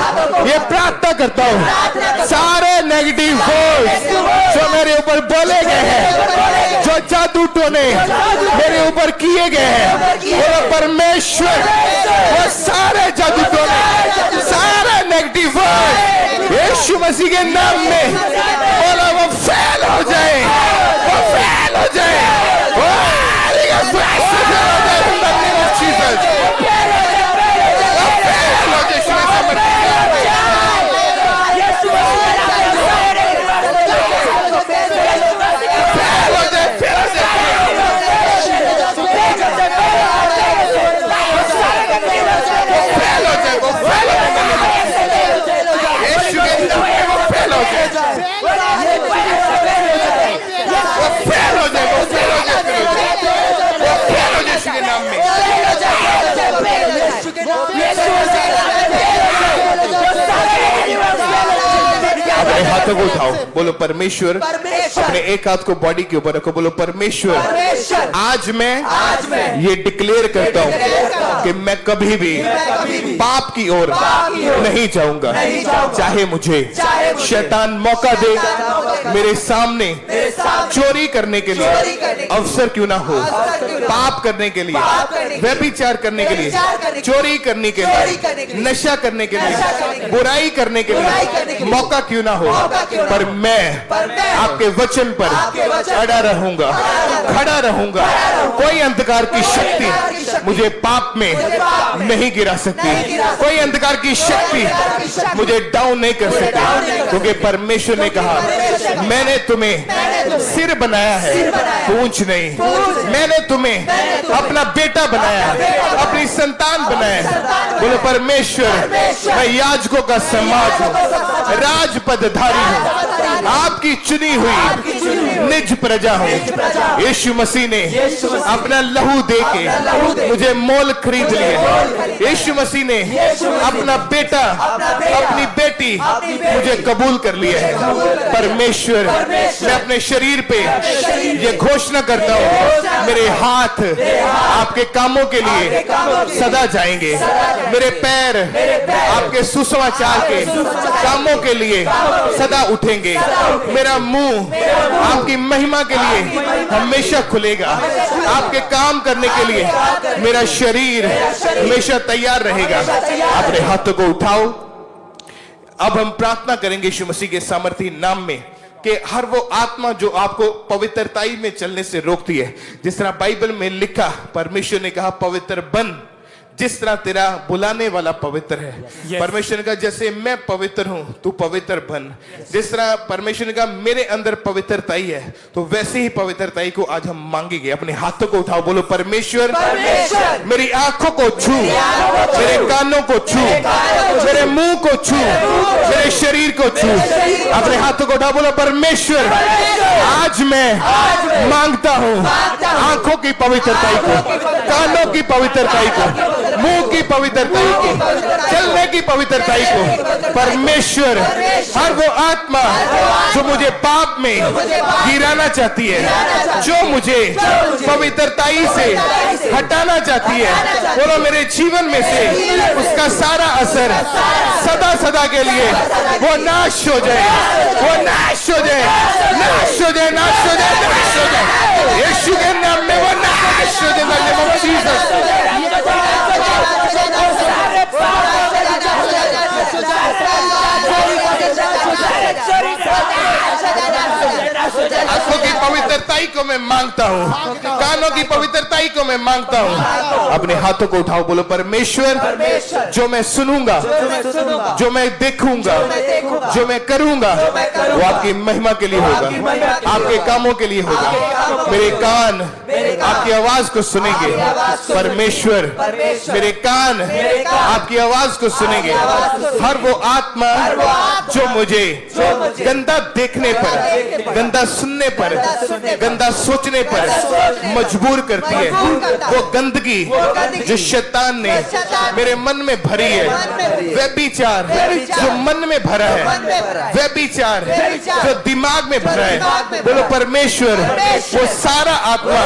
ये प्रार्थना करता हूँ, सारे नेगेटिव वर्ड्स जो मेरे ऊपर बोले गए हैं, जो जादू टोने मेरे ऊपर किए गए हैं, बोलो परमेश्वर वो सारे जादू टोने, सारे नेगेटिव वर्ड यीशु मसीह के नाम में बोलो वो फेल हो जाए, वो फेल हो जाए, वो हाथों को उठाओ, बोलो परमेश्वर। अपने एक हाथ को बॉडी के ऊपर रखो, बोलो परमेश्वर आज मैं ये डिक्लेयर करता हूँ कि मैं कभी भी पाप की ओर नहीं जाऊंगा, चाहे मुझे शैतान मौका दे मेरे सामने चोरी करने के लिए अवसर क्यों ना हो, पाप करने के लिए, व्यभिचार करने के लिए, चोरी करने के लिए, नशा करने के लिए, बुराई करने के लिए मौका क्यों ना हो, पर मैं आपके वचन पर अड़ा रहूंगा, खड़ा रहूंगा। कोई अंधकार की शक्ति मुझे पाप में नहीं गिरा सकती, कोई अंधकार की शक्ति मुझे डाउन नहीं कर सकती, क्योंकि परमेश्वर ने कहा मैंने तुम्हें सिर बनाया है, पूंछ नहीं। मैंने तुम्हें अपना बेटा बनाया है, अपनी संतान बनाया है। बोलो परमेश्वर मैं याजकों का समाज हूँ, राजपदधारी हूँ, आपकी चुनी हुई निज प्रजा हूँ। यीशु मसीह ने अपना लहू देके मुझे मोल खरीद लिया। यीशु मसीह ने अपना बेटा, अपनी बेटी मुझे कबूल कर लिया है। परमेश्वर मैं अपने शरीर पे ये घोषणा करता हूँ, मेरे हाथ आपके कामों के लिए सदा जाएंगे, मेरे पैर आपके सुसमाचार के कामों के लिए सदा उठेंगे, मेरा मुंह आपकी महिमा के लिए हमेशा खुलेगा, आपके काम करने के लिए मेरा शरीर हमेशा तैयार रहेगा। अपने हाथों को उठाओ। अब हम प्रार्थना करेंगे यीशु मसीह के सामर्थी नाम में कि हर वो आत्मा जो आपको पवित्रताई में चलने से रोकती है, जिस तरह बाइबल में लिखा, परमेश्वर ने कहा पवित्र बन जिस तरह तेरा बुलाने वाला पवित्र है। परमेश्वर ने कहा जैसे मैं पवित्र हूं तू पवित्र बन। जिस तरह परमेश्वर ने कहा मेरे अंदर पवित्रताई है, तो वैसे ही पवित्रताई को आज हम मांगेंगे। अपने हाथों को उठाओ, बोलो परमेश्वर मेरी आंखों को छू, मेरे कानों को छू, मेरे मुंह को छू, मेरे शरीर को छू। अपने हाथों को उठाओ, बोलो परमेश्वर आज मैं मांगता हूं आंखों की पवित्रताई को, कानों की पवित्रताई को, मुंह की पवित्रताई को, चलने की पवित्रताई को। परमेश्वर हर वो आत्मा जो मुझे पाप में गिराना चाहती है, जो मुझे पवित्रताई से हटाना चाहती है, बोलो मेरे जीवन में से उसका सारा असर सदा सदा के लिए वो नाश हो जाए, वो नाश हो जाए, नाश हो जाए, नाश हो जाए, नाश हो जाए। यीशु के नाम में वो नाश हो जाए। आंखों की पवित्रताई को मैं मांगता हूँ, कानों की पवित्रताई को मैं मांगता हूँ। अपने हाथों को उठाओ, बोलो परमेश्वर जो मैं सुनूंगा, जो मैं देखूंगा, जो मैं करूंगा, वो आपकी महिमा के लिए होगा, आपके कामों के लिए होगा। मेरे कान आपकी आवाज को सुनेंगे। परमेश्वर मेरे कान आपकी आवाज को सुनेंगे। हर वो आत्मा जो मुझे गंदा देखने पर, गंदा सुनने पर, गंदा सोचने पर मजबूर करती है, वो गंदगी जो शैतान ने मेरे मन में भरी है, व्यभिचार जो मन में भरा है, व्यभिचार जो दिमाग में भरा है, बोलो परमेश्वर वो सारा आत्मा,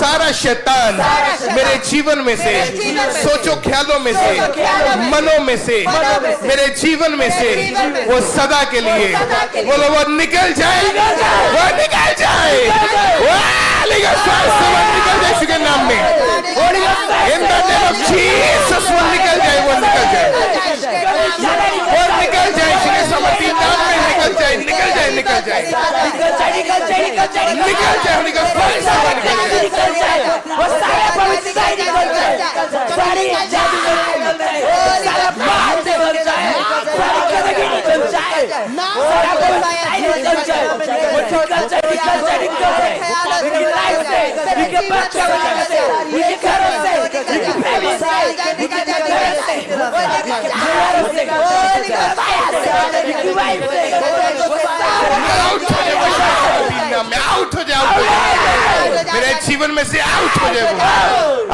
सारा शैतान मेरे जीवन में से, सोचो ख्यालों में से, मनों में से, मेरे जीवन में से वो सदा के लिए बोलो वो निकल जाए, वो निकल जाए, वो निकल जाए यीशु के नाम में। इन द नेम ऑफ जीसस वो निकल जाए, वो निकल जाए, वो निकल जाए यीशु के सामर्थी नाम में। निकल जाए, निकल जाए, निकल जाए, निकल जाए, निकल जाए, निकल जाए, निकल जाए, वो सारा पवित्रताई निकल जाए, सारी आउट हो जाओ, मेरे जीवन में से आउट हो जाए।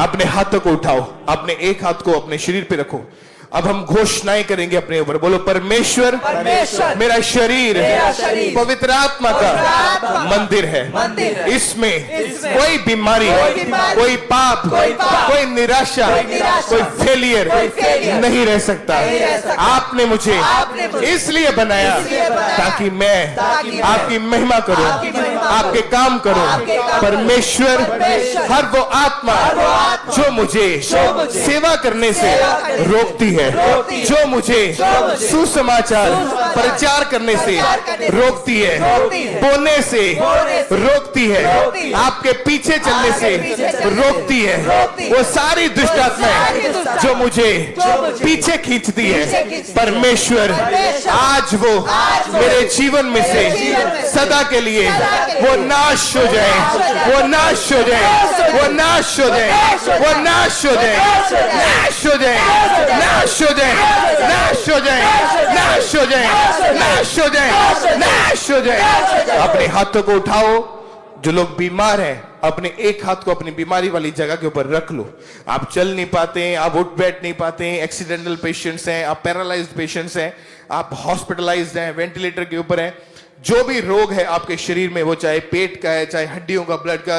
अपने हाथों को उठाओ, अपने एक हाथ को अपने शरीर पे रखो, अब हम घोषणाएं करेंगे अपने ऊपर। बोलो परमेश्वर परमेश्वर मेरा शरीर शरीर पवित्र आत्मा का मंदिर है। इसमें कोई बीमारी, कोई पाप, कोई निराशा, कोई फेलियर नहीं रह सकता। आपने मुझे इसलिए बनाया ताकि मैं आपकी महिमा करूं, आपके काम करूं। परमेश्वर हर वो आत्मा जो मुझे सेवा करने से रोकती है, जो मुझे सुसमाचार प्रचार करने से रोकती है, बोलने से रोकती है, आपके पीछे चलने से रोकती है, वो सारी दुष्ट आत्माएं जो मुझे पीछे खींचती है, परमेश्वर आज वो मेरे जीवन में से सदा के लिए वो नाश हो जाए, वो नाश हो जाए, वो नाश हो जाए, वो नाश हो जाए, नाश हो जाए, नाश हो जाए, नाश हो जाए, नाश हो जाए, नाश हो जाए, नाश हो जाए। अपने हाथों को उठाओ। जो लोग बीमार हैं अपने एक हाथ को अपनी बीमारी वाली जगह के ऊपर रख लो। आप चल नहीं पाते हैं, आप उठ बैठ नहीं पाते हैं, एक्सीडेंटल पेशेंट्स हैं, आप पैरालाइज्ड पेशेंट्स हैं, आप हॉस्पिटलाइज्ड हैं, वेंटिलेटर के ऊपर हैं, जो भी रोग है आपके शरीर में, वो चाहे पेट का है, चाहे हड्डियों का, ब्लड का,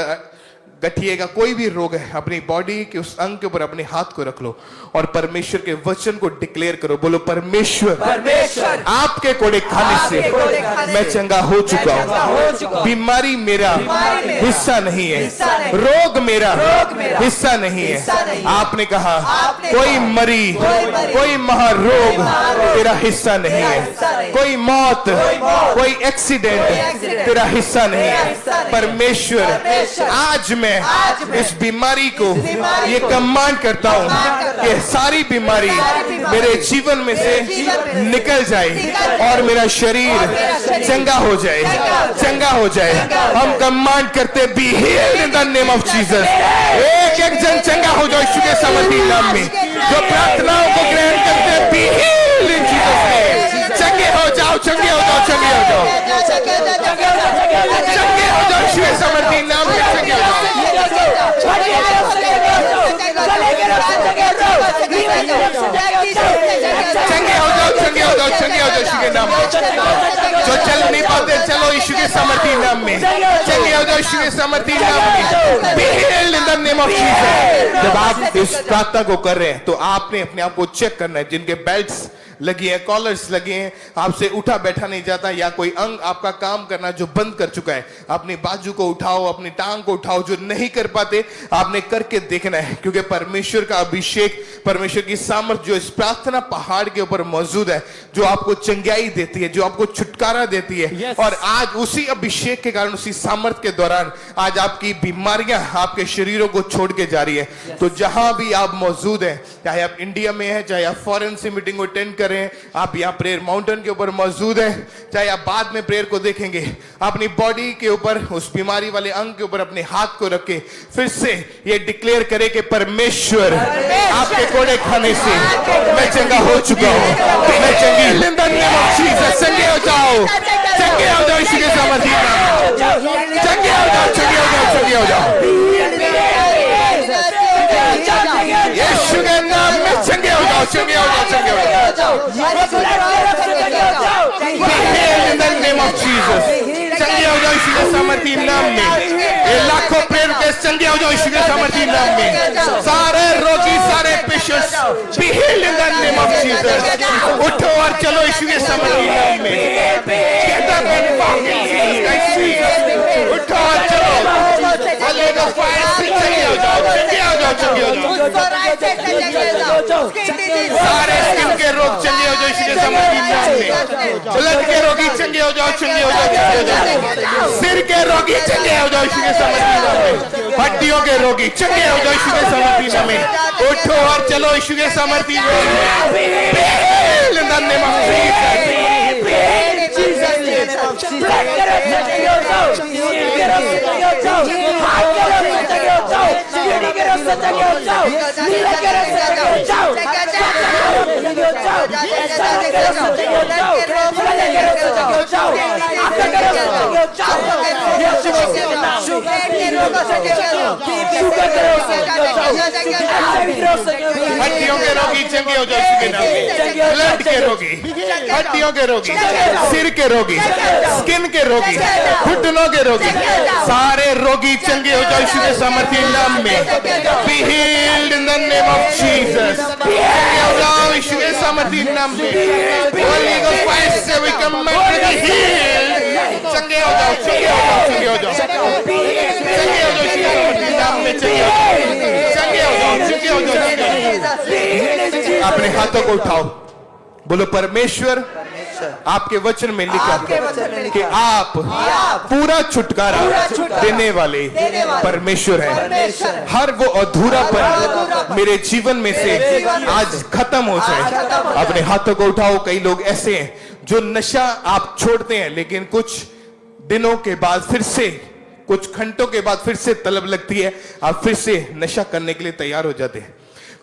गठिए का, कोई भी रोग है, अपनी बॉडी के उस अंग के ऊपर अपने हाथ को रख लो और परमेश्वर के वचन को डिक्लेयर करो। बोलो परमेश्वर आपके कोड़े खाने से मैं चंगा हो चुका हूं। बीमारी मेरा हिस्सा नहीं है, रोग मेरा हिस्सा नहीं है। आपने कहा कोई मरी, कोई महारोग तेरा हिस्सा नहीं है, कोई मौत, कोई एक्सीडेंट तेरा हिस्सा नहीं है। परमेश्वर आज मैं इस बीमारी को ये कमांड करता हूं कि सारी बीमारी मेरे जीवन में से निकल जाए और मेरा शरीर चंगा हो जाए, चंगा हो जाए। हम कमांड करते be healed in the name of Jesus. एक एक जन चंगा हो जाए यीशु के सामर्थी नाम में। जो प्रार्थनाओं को ग्रहण करते be healed in Jesus name. चंगे हो जाओ, चंगे हो जाओ, चंगे हो जाओ, चंगे हो जाओ यीशु के सामर्थी नाम में। चंगे हो जाओ, चंगे हो जाओ, चंगे हो जाओ, चंगे हो जाओ यीशु के नाम में। जो चल नहीं पाते चलो यीशु के सामर्थी नाम में, चंगे हो जाओ यीशु के सामर्थी नाम में। B healed in the name of Jesus. जब आप इस प्रार्थना को कर रहे हैं तो आपने अपने आप को चेक करना है। जिनके बेल्ट्स लगी है, कॉलर्स लगे हैं, आपसे उठा बैठा नहीं जाता, या कोई अंग आपका काम करना जो बंद कर चुका है, अपनी बाजू को उठाओ, अपनी टांग को उठाओ। जो नहीं कर पाते आपने करके देखना है, क्योंकि परमेश्वर का अभिषेक, परमेश्वर की सामर्थ जो इस प्रार्थना पहाड़ के ऊपर मौजूद है, जो आपको चंगाई देती है, जो आपको छुटकारा देती है। और आज उसी अभिषेक के कारण, उसी सामर्थ के दौरान आज आपकी बीमारियां आपके शरीरों को छोड़ के जा रही है। तो जहां भी आप मौजूद हैं, चाहे आप इंडिया में हैं, चाहे आप फॉरेन से मीटिंग को अटेंड करें, आप यहाँ प्रेयर माउंटेन के ऊपर मौजूद हैं, चाहे आप बाद में प्रेयर को देखेंगे, अपनी बॉडी के ऊपर, उस बीमारी वाले अंग के ऊपर अपने हाथ को रख के फिर से ये डिक्लेयर करें कि परमेश्वर आपके कोड़े खाने से मैं चंगा हो चुका हूं, मैं चंगी। In the name of Jesus चंगे हो जाओ, चंगे हो जाओ यीशु के सामर्थी नाम में। चंगे हो जाओ, चंगे हो जाओ, चंगे हो जाओ यीशु के नाम में। चंगे हो जाओ, चंगे हो जाओ, चंगे हो जाओ। In the name of Jesus चंगे हो जाओ यीशु के सामर्थी नाम में। ये लाखों प्रेयर के चंगे हो जाओ यीशु के सामर्थी नाम में। सारे रोगी, सारे patients B healed in the name of Jesus. उठो और चलो यीशु के सामर्थी नाम में। उठो और चलो, चंगे हो जाओ, चंगे हो जाओ, चंगे हो जाओ। सारे स्किन के रोग चंगे हो जाओ यीशु के सामर्थी नाम में। ब्लड के रोगी चंगे हो जाओ, चंगे हो जाओ, चंगे हो जाओ। सिर के रोगी चंगे हो जाओ यीशु के सामर्थी नाम में। हड्डियों के रोगी चंगे हो जाओ यीशु के सामर्थी नाम में। उठो और चलो यीशु के सामर्थी नाम में। इन द नेम ऑफ जीसस। हड्डियों के रोगी चंगे हो जाओ यीशु के नाम में। ब्लड के रोगी, हड्डियों के रोगी, सिर के रोगी, स्किन के रोगी, घुटनों के रोगी, सारे रोगी चंगे हो जाओ यीशु के सामर्थी नाम में। Be healed in the name of Jesus. चंगे हो जाओ यीशु के सामर्थी नाम में। Holy Ghost fire से we command you to be healed. चंगे हो जाओ, चंगे हो जाओ, चंगे हो जाओ, चंगे हो जाओ यीशु के सामर्थी नाम में। चंगे हो जाओ, चंगे हो जाओ, चंगे हो जाओ। अपने हाथों को उठाओ, बोलो परमेश्वर आपके वचन में लिखा कि आप पूरा छुटकारा देने वाले परमेश्वर हैं। हर वो अधूरापन मेरे जीवन में से आज खत्म हो जाए। अपने हाथों को उठाओ। कई लोग ऐसे हैं जो नशा आप छोड़ते हैं लेकिन कुछ दिनों के बाद फिर से, कुछ घंटों के बाद फिर से तलब लगती है, आप फिर से नशा करने के लिए तैयार हो जाते हैं।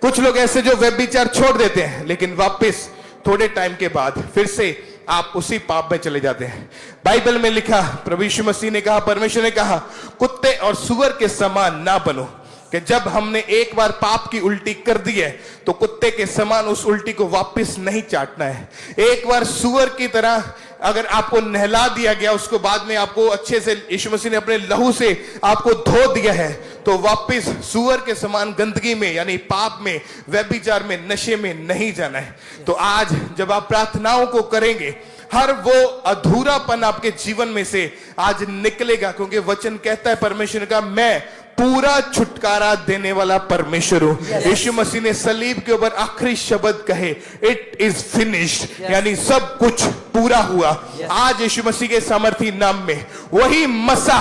कुछ लोग ऐसे जो व्यभिचार छोड़ देते हैं लेकिन वापस थोड़े टाइम के बाद फिर से आप उसी पाप में चले जाते हैं। बाइबल में लिखा, प्रभु यीशु मसीह ने कहा, परमेश्वर ने कहा, कुत्ते और सुअर के समान ना बनो। कि जब हमने एक बार पाप की उल्टी कर दी है तो कुत्ते के समान उस उल्टी को वापस नहीं चाटना है। एक बार सुअर की तरह अगर आपको नहला दिया गया, उसको बाद में आपको अच्छे से यीशु मसीह ने अपने लहू से आपको धो दिया है, तो वापस सुअर के समान गंदगी में यानी पाप में, व्यभिचार में, नशे में नहीं जाना है। तो आज जब आप प्रार्थनाओं को करेंगे, हर वो अधूरापन आपके जीवन में से आज निकलेगा, क्योंकि वचन कहता है परमेश्वर का, मैं पूरा छुटकारा देने वाला परमेश्वर हूं। यीशु मसीह ने सलीब के ऊपर आखिरी शब्द कहे, इट इज फिनिश्ड, यानी सब कुछ पूरा हुआ। आज यीशु मसीह के सामर्थी नाम में वही मसा,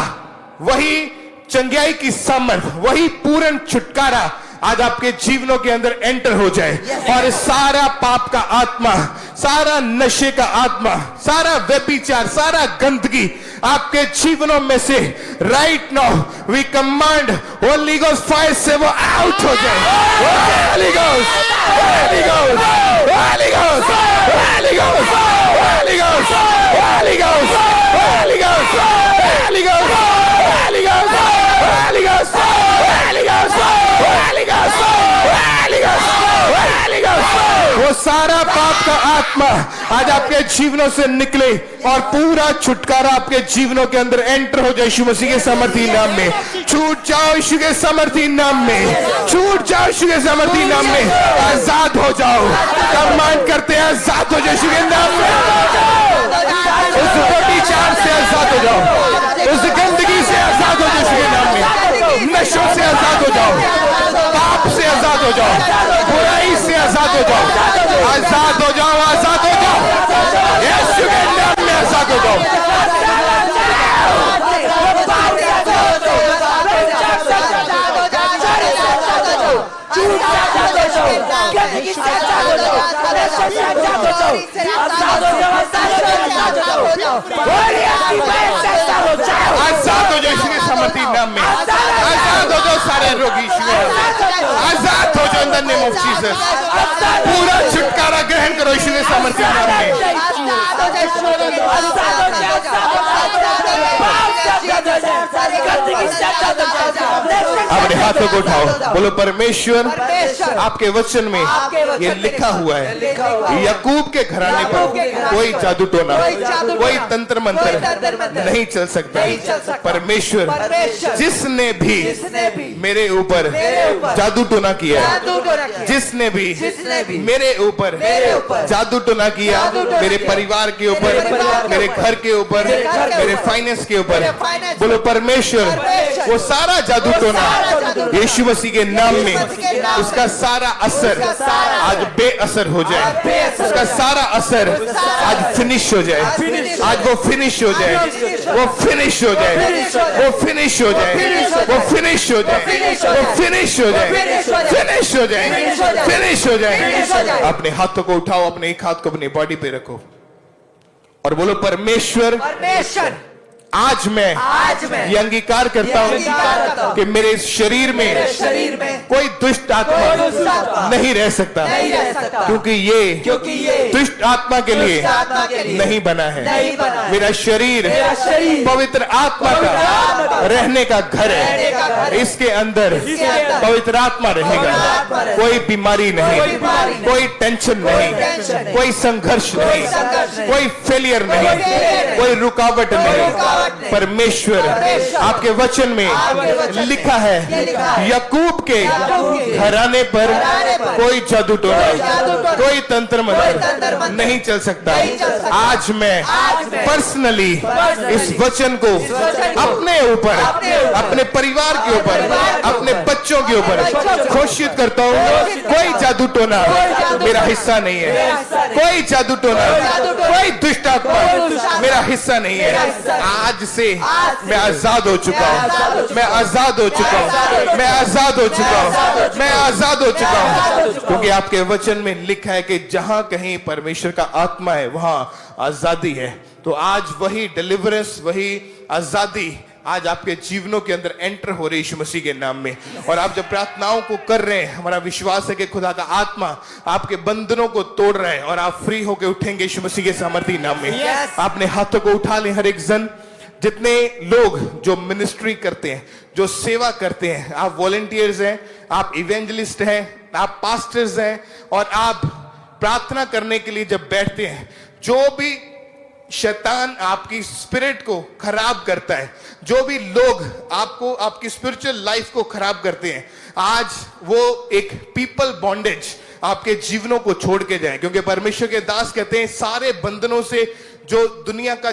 वही चंगाई की सामर्थ, वही पूर्ण छुटकारा आज आपके जीवनों के अंदर एंटर हो जाए और सारा पाप का आत्मा, सारा नशे का आत्मा, सारा व्यभिचार, सारा गंदगी आपके जीवनों में से right now we command Holy Ghost fire से वो आउट हो जाए। Holy Ghost, Holy Ghost, Holy Ghost, Holy Ghost, Holy Ghost, Holy Ghost, Holy Ghost, Holy Ghost, Holy Ghost, Holy Ghost, Holy Ghost, Holy Ghost, Holy Ghost, Holy Ghost. वो सारा पाप का आत्मा आज आपके जीवनों से निकले और पूरा छुटकारा आपके जीवनों के अंदर एंटर हो जाए यीशु मसीह के सामर्थी नाम में। छूट जाओ यीशु के सामर्थी नाम में, छूट जाओ यीशु के सामर्थी नाम में, आजाद हो जाओ। कमांड करते हैं, आजाद हो जाओ यीशु के नाम में। उस व्यभिचार से आजाद हो जाओ, उस गंदगी से आजाद हो जाओ यीशु के नाम में। नशों से आजाद हो जाओ, पाप से आजाद हो जाओ, बुराई से आजाद हो जाओ, आजाद हो जाओ, आजाद हो जाओ यीशु के नाम में, आजाद हो जाओ। आजाद हो जाओ यीशु के सामर्थी नाम में, आजाद हो जाओ सारे रोगी यीशु के नाम में, आजाद हो जाओ in the name of Jesus. पूरा छुटकारा ग्रहण करो यीशु के सामर्थी नाम में। अपने हाथों को उठाओ, बोलो परमेश्वर आपके वचन में ये लिखा हुआ है, याकूब के घराने पर कोई जादू टोना, कोई तंत्र मंत्र नहीं चल सकता। परमेश्वर जिसने भी मेरे ऊपर जादू टोना किया, जिसने भी मेरे ऊपर जादू टोना किया, मेरे परिवार के ऊपर, मेरे घर के ऊपर, मेरे फाइनेंस के ऊपर, बोलो परमेश्वर वो सारा जादू टोना यीशु मसीह के नाम में उसका सारा असर आज बेअसर हो जाए, उसका सारा असर आज फिनिश हो जाए, आज वो फिनिश हो जाए, वो फिनिश हो जाए, वो फिनिश हो जाए, वो फिनिश हो जाए, वो फिनिश हो जाए, फिनिश हो जाए, फिनिश हो जाए। अपने हाथों को उठाओ, अपने एक हाथ को अपनी बॉडी पे रखो और बोलो परमेश्वर आज मैं ये अंगीकार करता हूँ कि मेरे शरीर में कोई दुष्ट आत्मा नहीं रह सकता, क्योंकि ये दुष्ट आत्मा के लिए नहीं बना है। मेरा शरीर पवित्र आत्मा का रहने का घर है, इसके अंदर पवित्र आत्मा रहेगा। कोई बीमारी नहीं, कोई टेंशन नहीं, कोई संघर्ष नहीं, कोई फेलियर नहीं, कोई रुकावट नहीं। परमेश्वर आपके वचन में लिखा है, याकूब के घराने पर कोई जादू टोना, कोई तंत्र मंत्र नहीं चल सकता। आज मैं पर्सनली इस वचन को अपने ऊपर, अपने परिवार के ऊपर, अपने बच्चों के ऊपर घोषित करता हूँ, कोई जादू टोना मेरा हिस्सा नहीं है, कोई जादू टोना, कोई दुष्ट आत्मा मेरा हिस्सा नहीं है। आज से मैं आजाद हो चुका हूँ, मैं आजाद हो चुका हूँ, मैं आजाद हो चुका हूँ, मैं आजाद हो चुका हूँ, क्योंकि आपके वचन में लिखा है कि जहां कहीं परमेश्वर का आत्मा है वहां आजादी है। तो आज वही डिलीवरेंस, वही आजादी आज आपके जीवनों के अंदर एंटर हो रही है यीशु मसीह के नाम में। और आप जब प्रार्थनाओं को कर रहे हैं, हमारा विश्वास है कि खुदा का आत्मा आपके बंधनों को तोड़ रहा है और आप फ्री होकर उठेंगे यीशु मसीह के सामर्थी नाम में। आपने हाथों को उठा ले, हर एक जन, जितने लोग जो मिनिस्ट्री करते हैं, जो सेवा करते हैं, आप वॉलंटियर्स हैं, आप इवेंजलिस्ट हैं, आप पास्टर्स हैं, और आप प्रार्थना करने के लिए जब बैठते हैं, जो भी शैतान आपकी स्पिरिट को खराब करता है, जो भी लोग आपको, आपकी स्पिरिचुअल लाइफ को खराब करते हैं, आज वो एक पीपल बॉन्डेज आपके जीवनों को छोड़ के जाए। क्योंकि परमेश्वर के दास कहते हैं सारे बंधनों से जो दुनिया का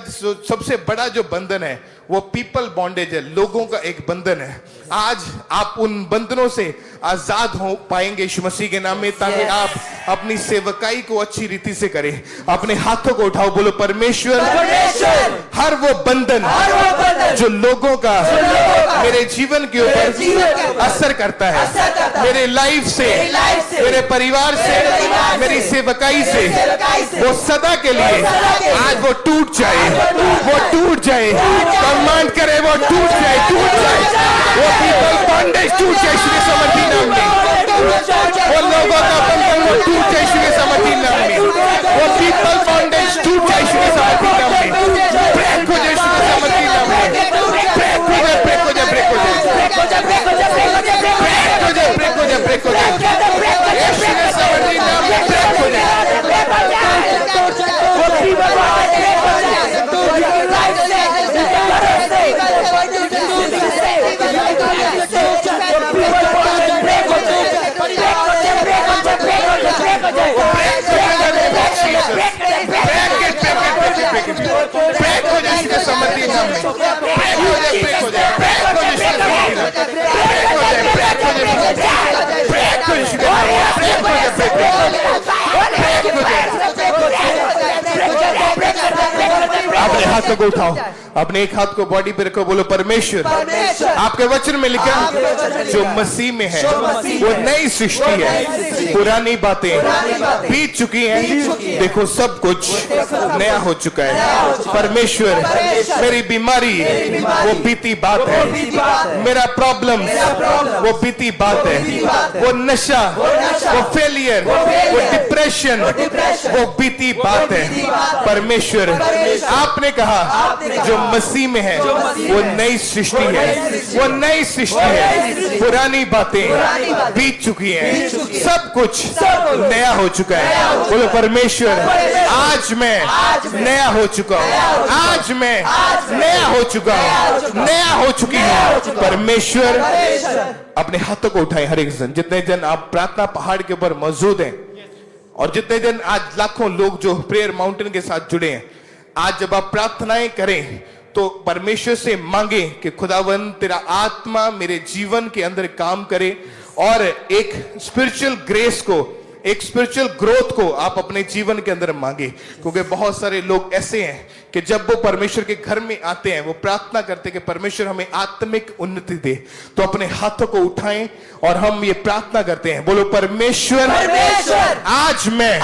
सबसे बड़ा जो बंधन है वो पीपल बॉन्डेज है, लोगों का एक बंधन है। आज आप उन बंधनों से आजाद हो पाएंगे यीशु मसीह के नाम में, ताकि आप अपनी सेवकाई को अच्छी रीति से करें। अपने हाथों को उठाओ, बोलो परमेश्वर, हर वो बंधन जो लोगों का मेरे जीवन के ऊपर असर करता है, मेरे लाइफ से, मेरे परिवार से, मेरी सेवकाई से, वो सदा के लिए आज वो टूट जाए, वो टूट जाए। कमांड करे वो टूट जाए, टूट जाए, वो पीपल बॉन्डेज टूट जाए यीशु के सामर्थी नाम में। वो लोगों का बंधन वो टूट जाए यीशु के सामर्थी नाम में। वो पीपल बॉन्डेज टूट जाए यीशु के सामर्थी नाम में। ब्रेक हो जाए यीशु के सामर्थी नाम में। ब्रेक हो जाए, ब्रेक हो जाए, ब्रेक हो जाए, ब्रेक हो जाए, ब्रेक हो जाए, ब्रेक हो जाए, ब्रेक हो जाए, ब्रेक हो जाए यीशु के सामर्थी नाम में। ब्रेक हो जाए। अपने हाथों को उठाओ, अपने एक हाथ को बॉडी पे रखो, बोलो परमेश्वर, आपके वचन में लिखा जो मसीह में है वो नई सृष्टि है, पुरानी बातें बीत चुकी हैं, देखो सब कुछ नया हो चुका है। परमेश्वर, मेरी बीमारी वो बीती बात है, मेरा प्रॉब्लम वो बीती बात है, वो नशा, वो फेलियर, वो डिप्रेशन वो बीती बात है। परमेश्वर, आपने कहा जो मसीह में है वो नई सृष्टि है, वो नई सृष्टि है, पुरानी बातें बीत चुकी हैं, सब कुछ नया हो चुका है। बोलो परमेश्वर, आज मैं नया हो चुका हूँ, आज मैं नया हो चुका हूँ, नया हो चुकी हूँ। परमेश्वर, अपने हाथों को उठाएं हर एक जन, जितने जन आप प्रार्थना पहाड़ के ऊपर मौजूद हैं, और जितने जन आज लाखों लोग जो प्रेयर माउंटेन के साथ जुड़े हैं, आज जब आप प्रार्थनाएं करें तो परमेश्वर से मांगे कि खुदावन तेरा आत्मा मेरे जीवन के अंदर काम करे और एक स्पिरिचुअल ग्रेस को, एक स्पिरिचुअल ग्रोथ को आप अपने जीवन के अंदर मांगे, क्योंकि बहुत सारे लोग ऐसे हैं कि जब वो परमेश्वर के घर में आते हैं, वो प्रार्थना करते हैं कि परमेश्वर हमें आत्मिक उन्नति दे, तो अपने हाथों को उठाएं और हम ये प्रार्थना करते हैं। बोलो परमेश्वर, आज मैं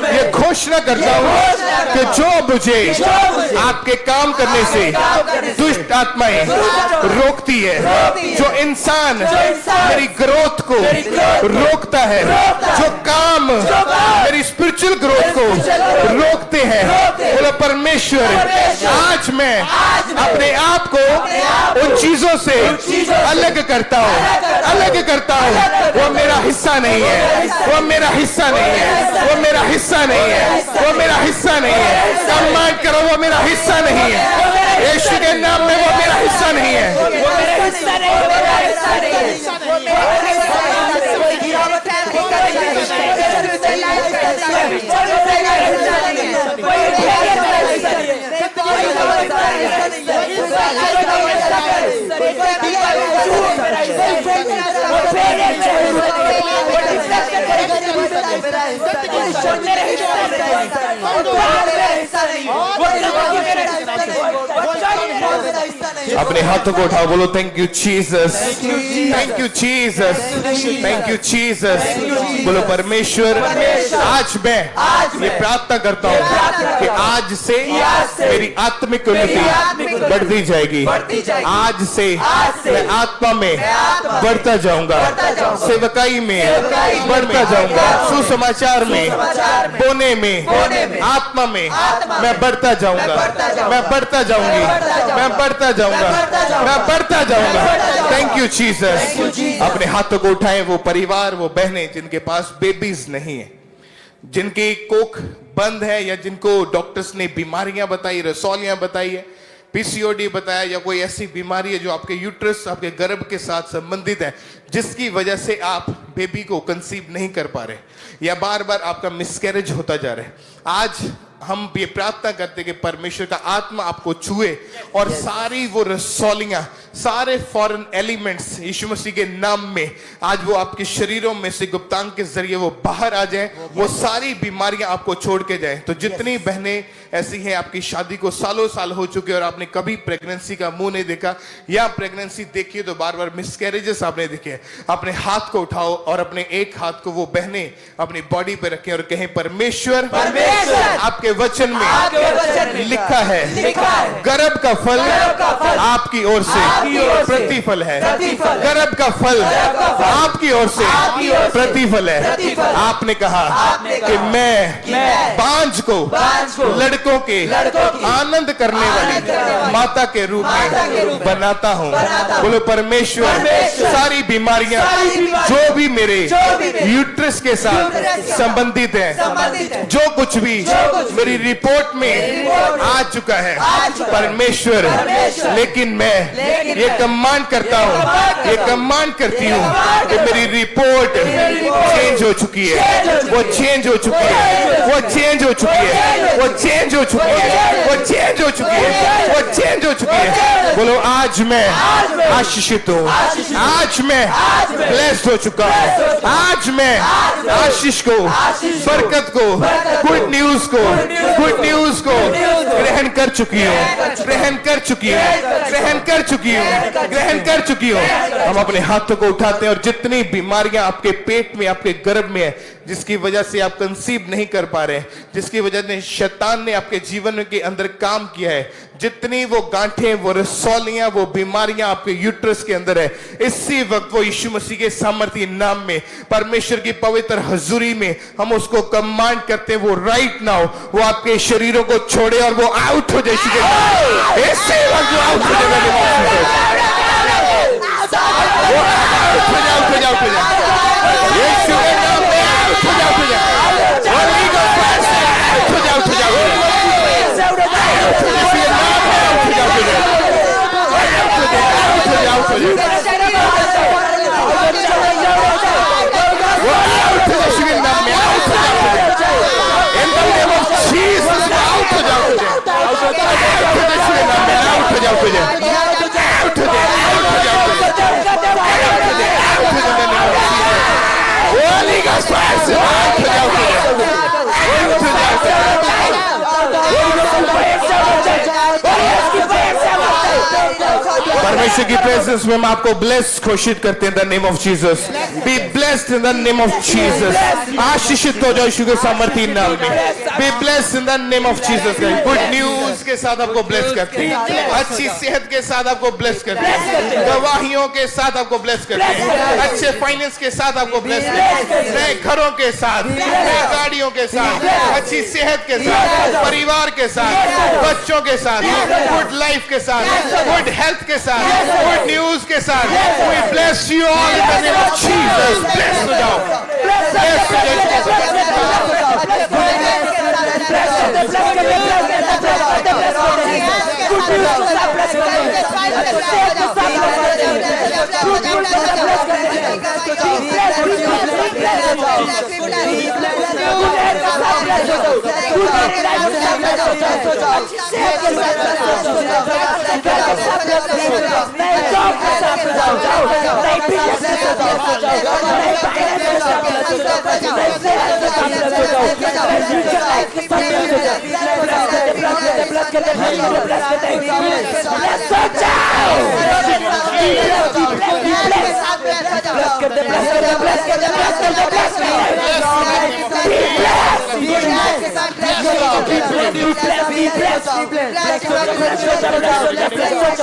ये घोषणा करता हूं कि जो मुझे आपके काम करने से दुष्ट आत्माएं रोकती है, जो इंसान मेरी ग्रोथ को रोकता है, जो काम मेरी स्पिरिचुअल ग्रोथ को रोकते हैं, बोलो परमेश्वर आज मैं अपने आप को उन चीजों से अलग करता हूं, वो मेरा हिस्सा नहीं है, वो मेरा हिस्सा नहीं है, वो मेरा हिस्सा नहीं है, वो मेरा हिस्सा नहीं है। सम्मान करो, वो मेरा हिस्सा नहीं है, यीशु के नाम में वो मेरा हिस्सा नहीं है। अपने हाथों को उठाओ, बोलो thank you Jesus, thank you Jesus, thank you Jesus. बोलो परमेश्वर आज मैं ये प्रार्थना करता हूँ कि आज से मेरी आत्मिक उन्नति बढ़ती जाएगी। आज से मैं आत्मा में बढ़ता जाऊंगा, सेवकाई में बढ़ता जाऊंगा, सुसमाचार में, बोने में, आत्मा में मैं बढ़ता जाऊंगा, मैं बढ़ता जाऊंगी, मैं बढ़ता जाऊंगा, मैं बढ़ता जाऊंगा। Thank you Jesus. अपने हाथों को उठाएं वो परिवार, वो बहनें जिनके पास बेबीज नहीं है, जिनकी कोख बंद है, या जिनको डॉक्टर्स ने बीमारियां बताई, रसौलियां बताई है, पीसीओडी बताया, या कोई ऐसी बीमारी है जो आपके यूट्रस, आपके गर्भ के साथ संबंधित है, जिसकी वजह से आप बेबी को कंसीव नहीं कर पा रहे, या बार बार आपका मिसकैरेज होता जा रहा है। आज हम ये प्रार्थना करते कि परमेश्वर का आत्मा आपको छुए और सारी वो रसौलियां, सारे फॉरेन एलिमेंट्स यीशु मसीह के नाम में आज वो आपके शरीरों में से गुप्तांग के जरिए वो बाहर आ जाए, वो सारी बीमारियां आपको छोड़ के जाए। तो जितनी बहनें ऐसी हैं, आपकी शादी को सालों साल हो चुके और आपने कभी प्रेगनेंसी का मुंह नहीं देखा, या प्रेगनेंसी देखी तो बार बार मिसकैरेजेस आपने देखे, अपने हाथ को उठाओ और अपने एक हाथ को वो बहनें अपनी बॉडी पे रखें और कहें परमेश्वर, आपके वचन में लिखा है गर्भ का फल आपकी ओर से प्रतिफल है, गर्भ का फल आपकी ओर से प्रतिफल है। आपने कहा कि मैं बांझ को लड़कों के आनंद करने वाली माता के रूप में बनाता हूँ। बोलो परमेश्वर, सारी बीमारियां जो भी मेरे यूट्रस के साथ संबंधित है, जो कुछ भी मेरी रिपोर्ट में आ चुका है, परमेश्वर, लेकिन मैं ये कमांड करता हूँ, ये कमांड करती हूँ कि मेरी रिपोर्ट चेंज हो चुकी है, वो चेंज हो चुकी है, वो चेंज हो चुकी है, वो चेंज हो चुकी है, वो चेंज हो चुकी है, वो चेंज हो चुकी है। बोलो आज मैं आशीषित हूँ, आज मैं ब्लेस्ड हो चुका हूँ, आज मैं आशीष को, बरकत को, गुड न्यूज को, गुड न्यूज को ग्रहण कर चुकी हूँ, ग्रहण कर चुकी हूँ, ग्रहण कर चुकी हूँ, ग्रहण कर चुकी हूँ। हम अपने हाथों को उठाते हैं और जितनी बीमारियां आपके पेट में, आपके गर्भ में है, जिसकी वजह से आप कंसीव नहीं कर पा रहे, जिसकी वजह से शैतान ने आपके जीवन के अंदर काम किया है, जितनी वो गांठें, वो रसौलियां, वो बीमारियां आपके यूट्रस के अंदर है, इसी वक्त वो यीशु मसीह के सामर्थ्य नाम में, परमेश्वर की पवित्र हजूरी में हम उसको कमांड करते हैं, वो राइट नाउ वो आपके शरीरों को छोड़े और वो आउट हो जाए। इसी वक्त जो आउट हो जाए, यीशु के नाम में आउट हो जाओ, होली गॉड फायर आउट हो जाओ, परमेश्वर की प्रेजेंस में हम आपको ब्लेस घोषित करते हैं the name of Jesus. B blessed in the name of Jesus. आशीषित हो जाओ यीशु के सामर्थी नाम में। Be blessed in the name of Jesus. Good news के साथ आपको ब्लेस करते हैं, अच्छी सेहत के साथ आपको ब्लेस करते हैं, गवाहियों के साथ आपको ब्लेस करते हैं, अच्छे फाइनेंस के साथ आपको ब्लेस करते हैं, नए घरों के साथ, नई गाड़ियों के साथ, अच्छी सेहत के साथ, परिवार के साथ, बच्चों के साथ, गुड लाइफ के साथ, गुड हेल्थ के साथ, गुड न्यूज के साथ। We bless you all in the name of Jesus. Bless हो जाओ, bless हो जाओ।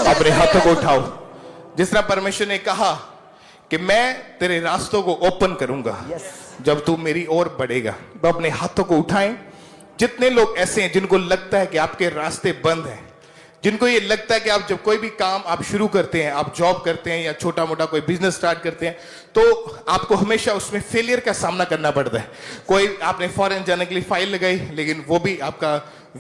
अपने हाथों को उठाओ। जिस तरह परमेश्वर ने कहा कि मैं तेरे रास्तों को ओपन करूंगा जब तू मेरी ओर बढ़ेगा, तो अपने हाथों को उठाएं। जितने लोग ऐसे हैं जिनको लगता है कि आपके रास्ते बंद हैं, जिनको ये लगता है कि आप जब कोई भी काम आप शुरू करते हैं, आप जॉब करते हैं या छोटा मोटा कोई बिजनेस स्टार्ट करते हैं, तो आपको हमेशा उसमें फेलियर का सामना करना पड़ता है। कोई आपने फॉरेन जाने के लिए फाइल लगाई, लेकिन वो भी आपका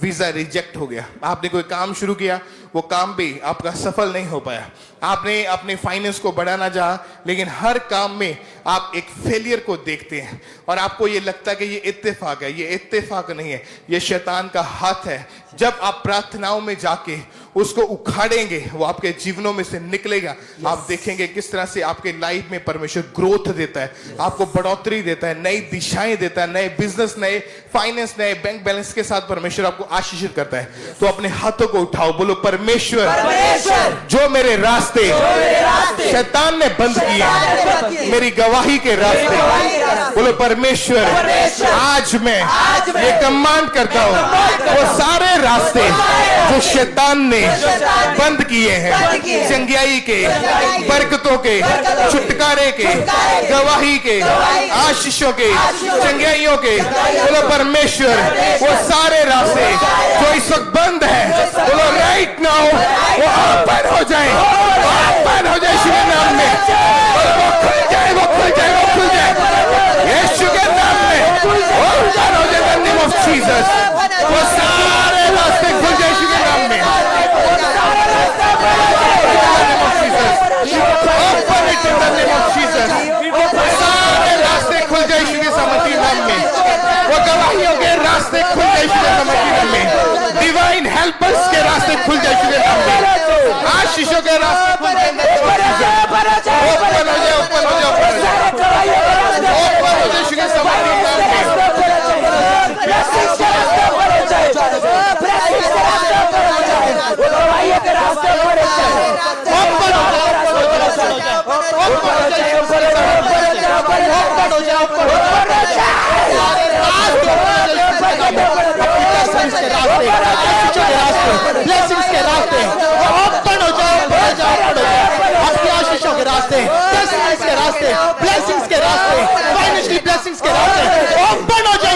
वीजा रिजेक्ट हो गया। आपने कोई काम शुरू किया, वो काम भी आपका सफल नहीं हो पाया। आपने अपने फाइनेंस को बढ़ाना चाहा, लेकिन हर काम में आप एक फेलियर को देखते हैं और आपको ये लगता है कि ये इत्तेफाक है। ये इत्तेफाक नहीं है, ये शैतान का हाथ है। जब आप प्रार्थनाओं में जाके उसको उखाड़ेंगे, वो आपके जीवनों में से निकलेगा। आप देखेंगे किस तरह से आपके लाइफ में परमेश्वर ग्रोथ देता है, आपको बढ़ोतरी देता है, नई दिशाएं देता है, नए बिजनेस, नए फाइनेंस, नए बैंक बैलेंस के साथ परमेश्वर आपको आशीषित करता है। तो अपने हाथों को उठाओ, बोलो परमेश्वर, जो मेरे रास्ते शैतान ने बंद किए, मेरी गवाही के रास्ते, बोलो परमेश्वर, आज मैं ये कमांड करता हूं, वो सारे रास्ते जो शैतान ने बंद किए हैं, चंगियाई के, बरकतों के, छुटकारे के, गवाही के, आशीषों के, चंगियाइयों के, बोलो परमेश्वर, वो सारे रास्ते जो इस वक्त बंद है, बोलो राइट नाउ वो ओपन हो जाए, ओपन हो जाए यीशु के नाम में। वो खुल जाए, वो खुल जाए, वो खुल जाए यीशु के नाम में। ओपन हो जाए इन द नेम ऑफ जीसस। वो सारे रास्ते खुल जाए यीशु के नाम में। Open it in the name of Jesus. सारे रास्ते खुल जाए यीशु के सामर्थी नाम में। वो गवाहियों के रास्ते खुल जाए यीशु के सामर्थी नाम में। डिवाइन हेल्पर्स के रास्ते खुल जाए यीशु के नाम में। आशीषों के रास्ते खुल जाए, ओपन हो जाए, ओपन हो जाए, ओपन हो जाए, ओपन हो जाए यीशु के सामर्थी नाम में। ब्लेसिंग्स के रास्ते ओपन हो जाओ, आपकी आशीषों के रास्ते, टेस्टमेंट्स के रास्ते, ब्लेसिंग्स के रास्ते, फाइनेंशियल ब्लेसिंग्स के रास्ते ओपन हो जाए।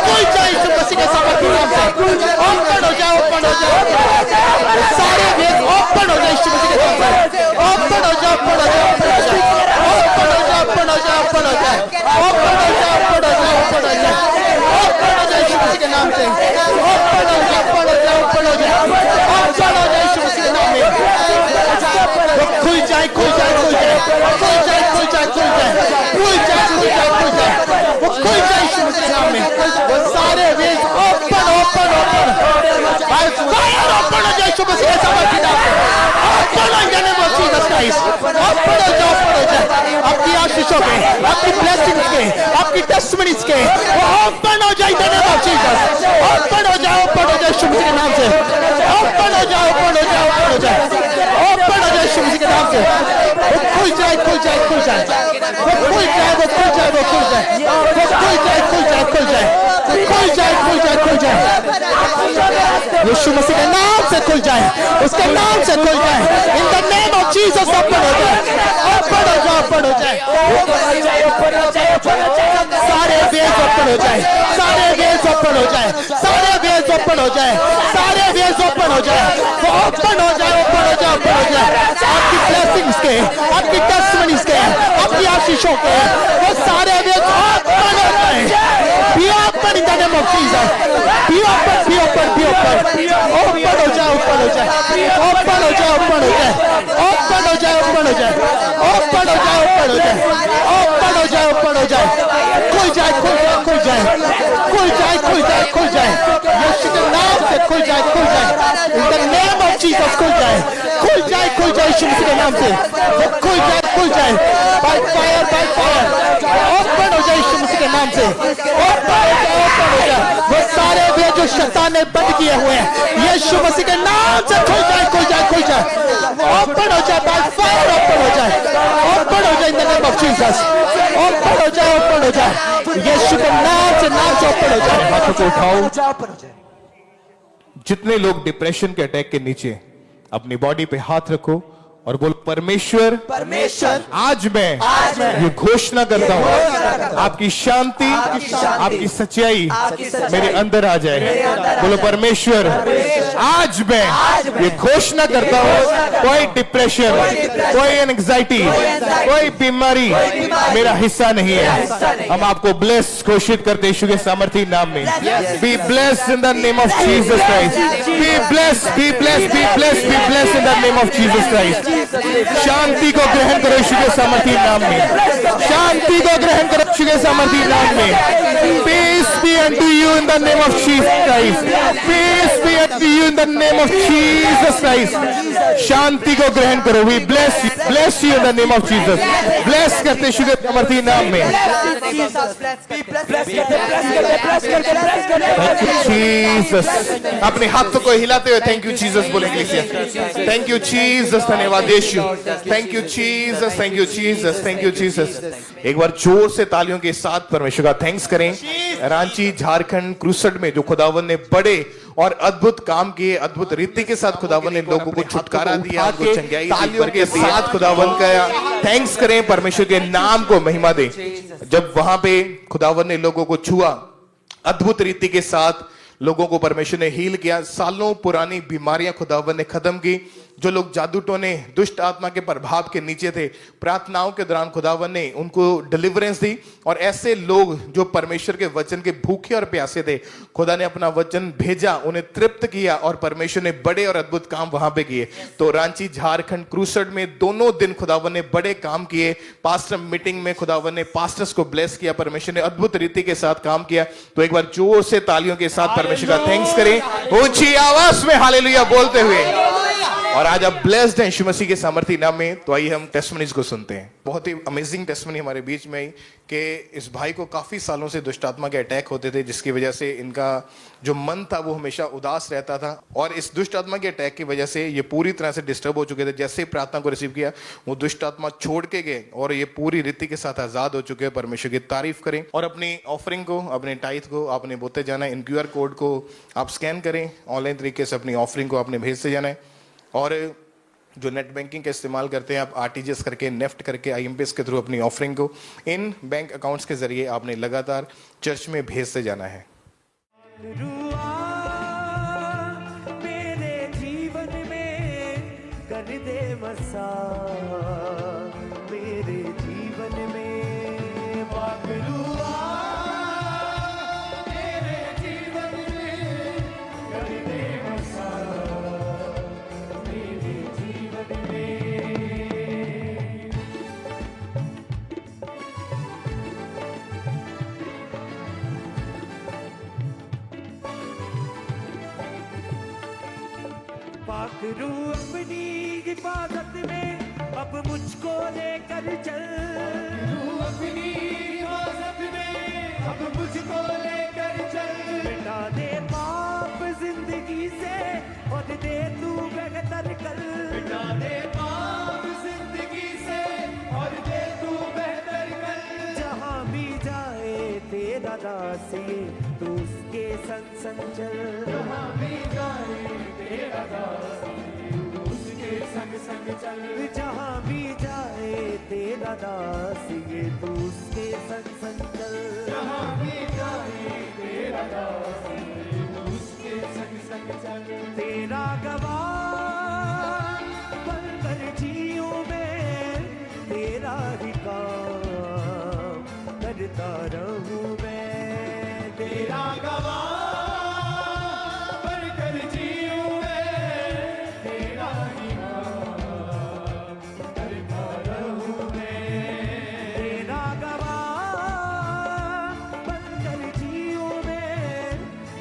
कोई चाहिए यीशु मसीह के सामर्थी नाम से ओपन हो जाए, ओपन हो जाए, सारे वेद ओपन हो जाए यीशु मसीह के नाम से। ओपन हो जाए, ओपन हो जाए, ओपन हो जाए, ओपन हो जाए, ओपन हो जाए, ओपन हो जाए, ओपन हो जाए, ओपन हो जाए, ओपन हो जाए, ओपन हो जाए यीशु मसीह के नाम से। ओपन हो जाए, ओपन हो जाए, ओपन हो जाए, ओपन हो जाए यीशु मसीह के नाम में। खुल जाए, खुल जाए, खुल जाए, खुल जाए, खुल जाए, खुल जाए, खुल जाए, खुल जाए, खुल जाए, वो खुल जाए यीशु मसीह के नाम में। वो सारे वेद open, open, open, fire open हो जाए यीशु मसीह के सामर्थी नाम से। ओपन हो जाए वो जीसस क्राइस्ट, ओपन हो जाए, ओपन हो जाए, आपकी आशीषों के, आपकी ब्लेसिंग्स के, आपकी टेस्टमनीज के वो ओपन हो जाए इन the name of Jesus. Open हो जाए, ओपन हो जाए यीशु मसीह के नाम से। ओपन हो जाए, ओपन हो जाए, ओपन हो जाए, ओपन से वो खुल जाए, खुल जाए, खुल जाए, वो खुल जाए, वो खुल जाए, वो खुल जाए, वो खुल जाए, खुल जाए, खुल जाए, खुल जाए, खुल जाए, खुल जाए, यीशु मसीह के नाम से खुल जाए, उसके नाम से खुल जाए, इन the name of Jesus open हो जाए, ओपन हो जाए, ओपन हो जाए, सारे वेल्स ओपन हो जाए, सारे वेल्स ओपन हो जाए, सारे वेल्स ओपन हो जाए, सारे वेल्स ओपन हो जाए, वो ओपन हो जाए, ओपन हो जाए, ओपन हो जाए, आपकी ब्लेसिंग्स के, आपकी टेस्टिमनीज के, आपकी आशीषों के, वो सारे वेल्स ओपन हो जाए, be open in the name of Jesus, be open, be open, be open, open हो जाए, open हो जाए, open हो जाए, open हो जाए, open हो जाए, open हो जाए, open हो जाए, open हो जाए, open हो जाए, open हो जाए, खुल जाए, खुल जाए, खुल जाए, खुल जाए, खुल जाए, खुल जाए, यीशु के नाम से खुल जाए, खुल जाए, in the name of Jesus खुल जाए, खुल जाए, खुल जाए, यीशु के नाम से, वो खुल जाए, खुल जाए, by fire, open हो जाए, यीशु के नाम से, open हो जाए, वो सारे वे जो शैतान ने बंद किए हुए हैं, यीशु मसीह के नाम से खुल जाए, खुल जाए, खुल जाए, ओपन हो जाए, by fire ओपन हो जाए, ओपन हो जाए, in the name of Jesus, open हो जाए, ओपन हो जाए, यीशु के नाम से ओपन हो जाए। हाथों को उठाओ। जितने लोग डिप्रेशन के अटैक के नीचे, अपनी बॉडी पे हाथ रखो और बोलो, परमेश्वर, आज मैं ये घोषणा करता हूँ, आपकी शांति, आपकी सच्चाई मेरे अंदर आ जाए। बोलो, परमेश्वर, आज मैं ये घोषणा करता हूँ, कोई डिप्रेशन, कोई एंजाइटी, कोई बीमारी मेरा हिस्सा नहीं है। हम आपको ब्लेस घोषित करते यीशु के सामर्थी नाम में। Be blessed in the name of Jesus Christ, be blessed, be blessed, be blessed, be blessed in the name of Jesus Christ. शांति को ग्रहण करो यीशु के सामर्थी नाम में, शांति को ग्रहण करो यीशु के सामर्थी नाम में। Peace be unto you in the name of Jesus Christ, peace be unto you in the name of Jesus Christ। शांति को ग्रहण करो। We bless you in the name of Jesus। Bless करते यीशु के सामर्थी नाम में। जीसस, अपने हाथों को हिलाते हुए थैंक यू जीसस बोलेंगे। थैंक यू जीसस, धन्यवाद यीशु, thank you Jesus, thank you Jesus, thank you Jesus. एक बार जोर से तालियों के साथ परमेश्वर का थैंक्स करें। रांची झारखंड क्रूसेड में जो खुदावन ने बड़े और अद्भुत काम किए, अद्भुत रीति के साथ खुदावन ने लोगों को छुटकारा दिया, उनको चंगाई तालियों के साथ खुदावन का थैंक्स करें, परमेश्वर के नाम को महिमा दें। जब वहां पे खुदावन ने लोगों को छुआ, अद्भुत रीति के साथ लोगों को परमेश्वर ने हील किया, सालों पुरानी बीमारियां खुदावन ने खत्म की। जो लोग जादू टोने, दुष्ट आत्मा के प्रभाव के नीचे थे, प्रार्थनाओं के दौरान खुदावन ने उनको डिलीवरेंस दी। और ऐसे लोग जो परमेश्वर के वचन के भूखे और प्यासे थे, खुदा ने अपना वचन भेजा, उन्हें तृप्त किया और परमेश्वर ने बड़े और अद्भुत काम वहां पे किए। तो रांची झारखंड क्रूसेड में दोनों दिन खुदावन ने बड़े काम किए। पास्टर मीटिंग में खुदावन ने पास्टर्स को ब्लेस किया, परमेश्वर ने अद्भुत रीति के साथ काम किया। तो एक बार जोर से तालियों के साथ परमेश्वर का थैंक्स करें, ऊंची आवाज में हालेलुया बोलते हुए। और आज आप ब्लेस्ड हैं यीशु मसीह के सामर्थी नाम में। तो आइए हम टेस्टिमनीज को सुनते हैं। बहुत ही अमेजिंग टेस्टिमनी हमारे बीच में आई कि इस भाई को काफ़ी सालों से दुष्ट आत्मा के अटैक होते थे, जिसकी वजह से इनका जो मन था वो हमेशा उदास रहता था। और इस दुष्ट आत्मा के अटैक की वजह से ये पूरी तरह से डिस्टर्ब हो चुके थे। जैसे ही प्रार्थना को रिसीव किया, वो दुष्ट आत्मा छोड़ के गए और ये पूरी रीति के साथ आज़ाद हो चुके हैं। परमेश्वर की तारीफ करें। और अपनी ऑफरिंग को, अपने टाइथ को आपने बोते जाना है। इन QR कोड को आप स्कैन करें, ऑनलाइन तरीके से अपनी ऑफरिंग को आपने भेजते जाना है। और जो नेट बैंकिंग का इस्तेमाल करते हैं, आप RTGS करके, नेफ्ट करके, IMPS के थ्रू अपनी ऑफरिंग को इन बैंक अकाउंट्स के जरिए आपने लगातार चर्च में भेजते जाना है। मेरे जीवन में कर दे मसा, मेरे जीवन में बागरुआ, मेरे जीवन में कर दे मसा, मेरे जीवन में। पाकरू अपनी हिफाजत में अब मुझको लेकर चल, अपनी हिफाजत में अब मुझको लेकर चल। मिटा दे पाप जिंदगी से और दे तू बेहतर कल, मिटा दे पाप जिंदगी दास ये तू उसके संग संग चल जहाँ भी जाए तेरा दास उसके संग संग चल जहाँ भी जाए तेरा दास ये तू उसके संग संग चल जहाँ भी जाए तेरा दास उसके संग संग चल तेरा गवाह बनकर जीऊं मैं तेरा ही काम करता रहूं मैं तेरा गवाह बनकर जीऊं मैं तेरा ही नाम करता रहूं मैं तेरा गवाह बनकर जीऊं मैं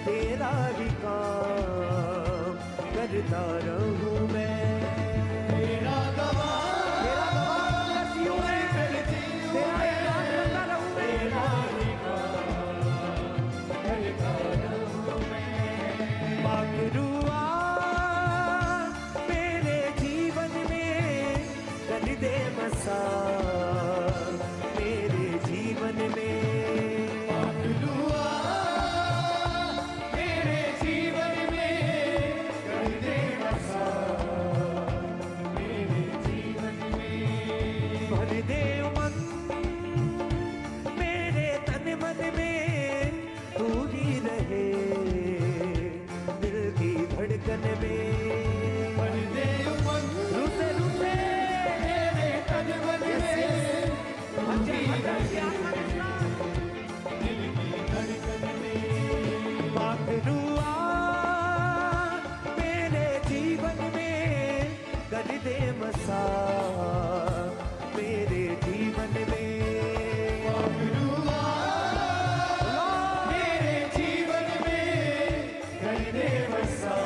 तेरा ही काम करता रहूं मैं तेरा गवाह जीऊं मैं तेरा ही काम करता रहूं मैं तेरा ही करता रहूं मैं पाखरुआ मेरे जीवन में कर दे मसा मेरे जीवन में दुआ मेरे जीवन में कर दे बसा मेरे जीवन में भर दे उमंग मेरे तन मन में तू ही रहे दिल की धड़कन में कर दे उमंग रुसे रुसे मेरे तन मन में तू ही रहे दिल की धड़कन में पाखरुआ मेरे जीवन में कर दे मसा मेरे जीवन में दुआ मेरे जीवन में कर दे बसा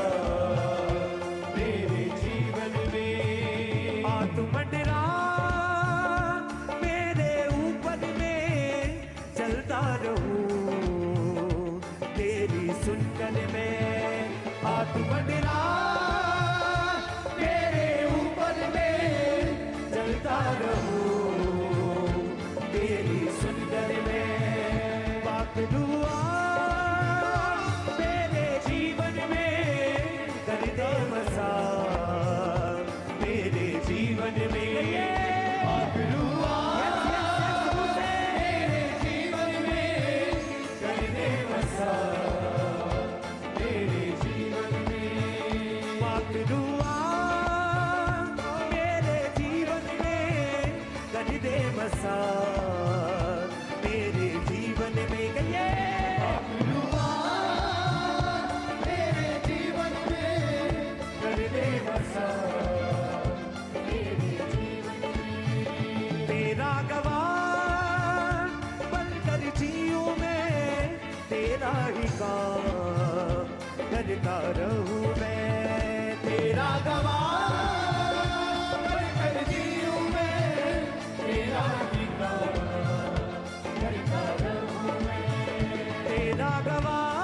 मेरे जीवन में आ तू मंडरा मेरे ऊपर में चलता रहूं तेरी सुनकर में आ तू मंडरा मेरे ऊपर में चलता रहूं तेरी सुंदर में पाखरुआ मेरे जीवन में कर दे मसा मेरे जीवन में दुआ मेरे जीवन में कर दे बसा मेरे जीवन में पाखरुआ मेरे जीवन में कर दे मसा मेरे जीवन में गए दुआ मेरे जीवन में कर दे बसा मेरे जीवन में तेरा गवाह बनकर जीऊं मैं तेरा ही काम करता रहूं मैं तेरा गवाह बनकर जीऊं मैं तेरा ही काम करता रहूं मैं तेरा गवाह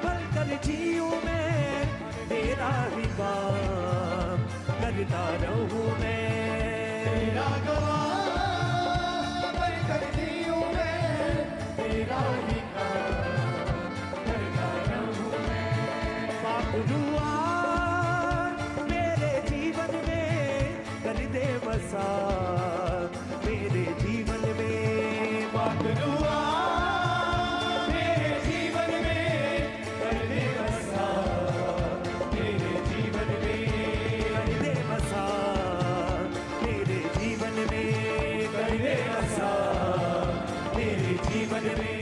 बनकर जीऊं मैं तेरा ही काम करता रहूं मैं तेरा गवाह बनकर जीऊं मैं तेरा ही काम करता रहूं मैं पाखरुआ मेरे जीवन में कर दे बसा मेरे जीवन में दुआ मेरे जीवन में कर दे बसा मेरे जीवन में कर दे बसा मेरे जीवन में कर दे बसा मेरे जीवन में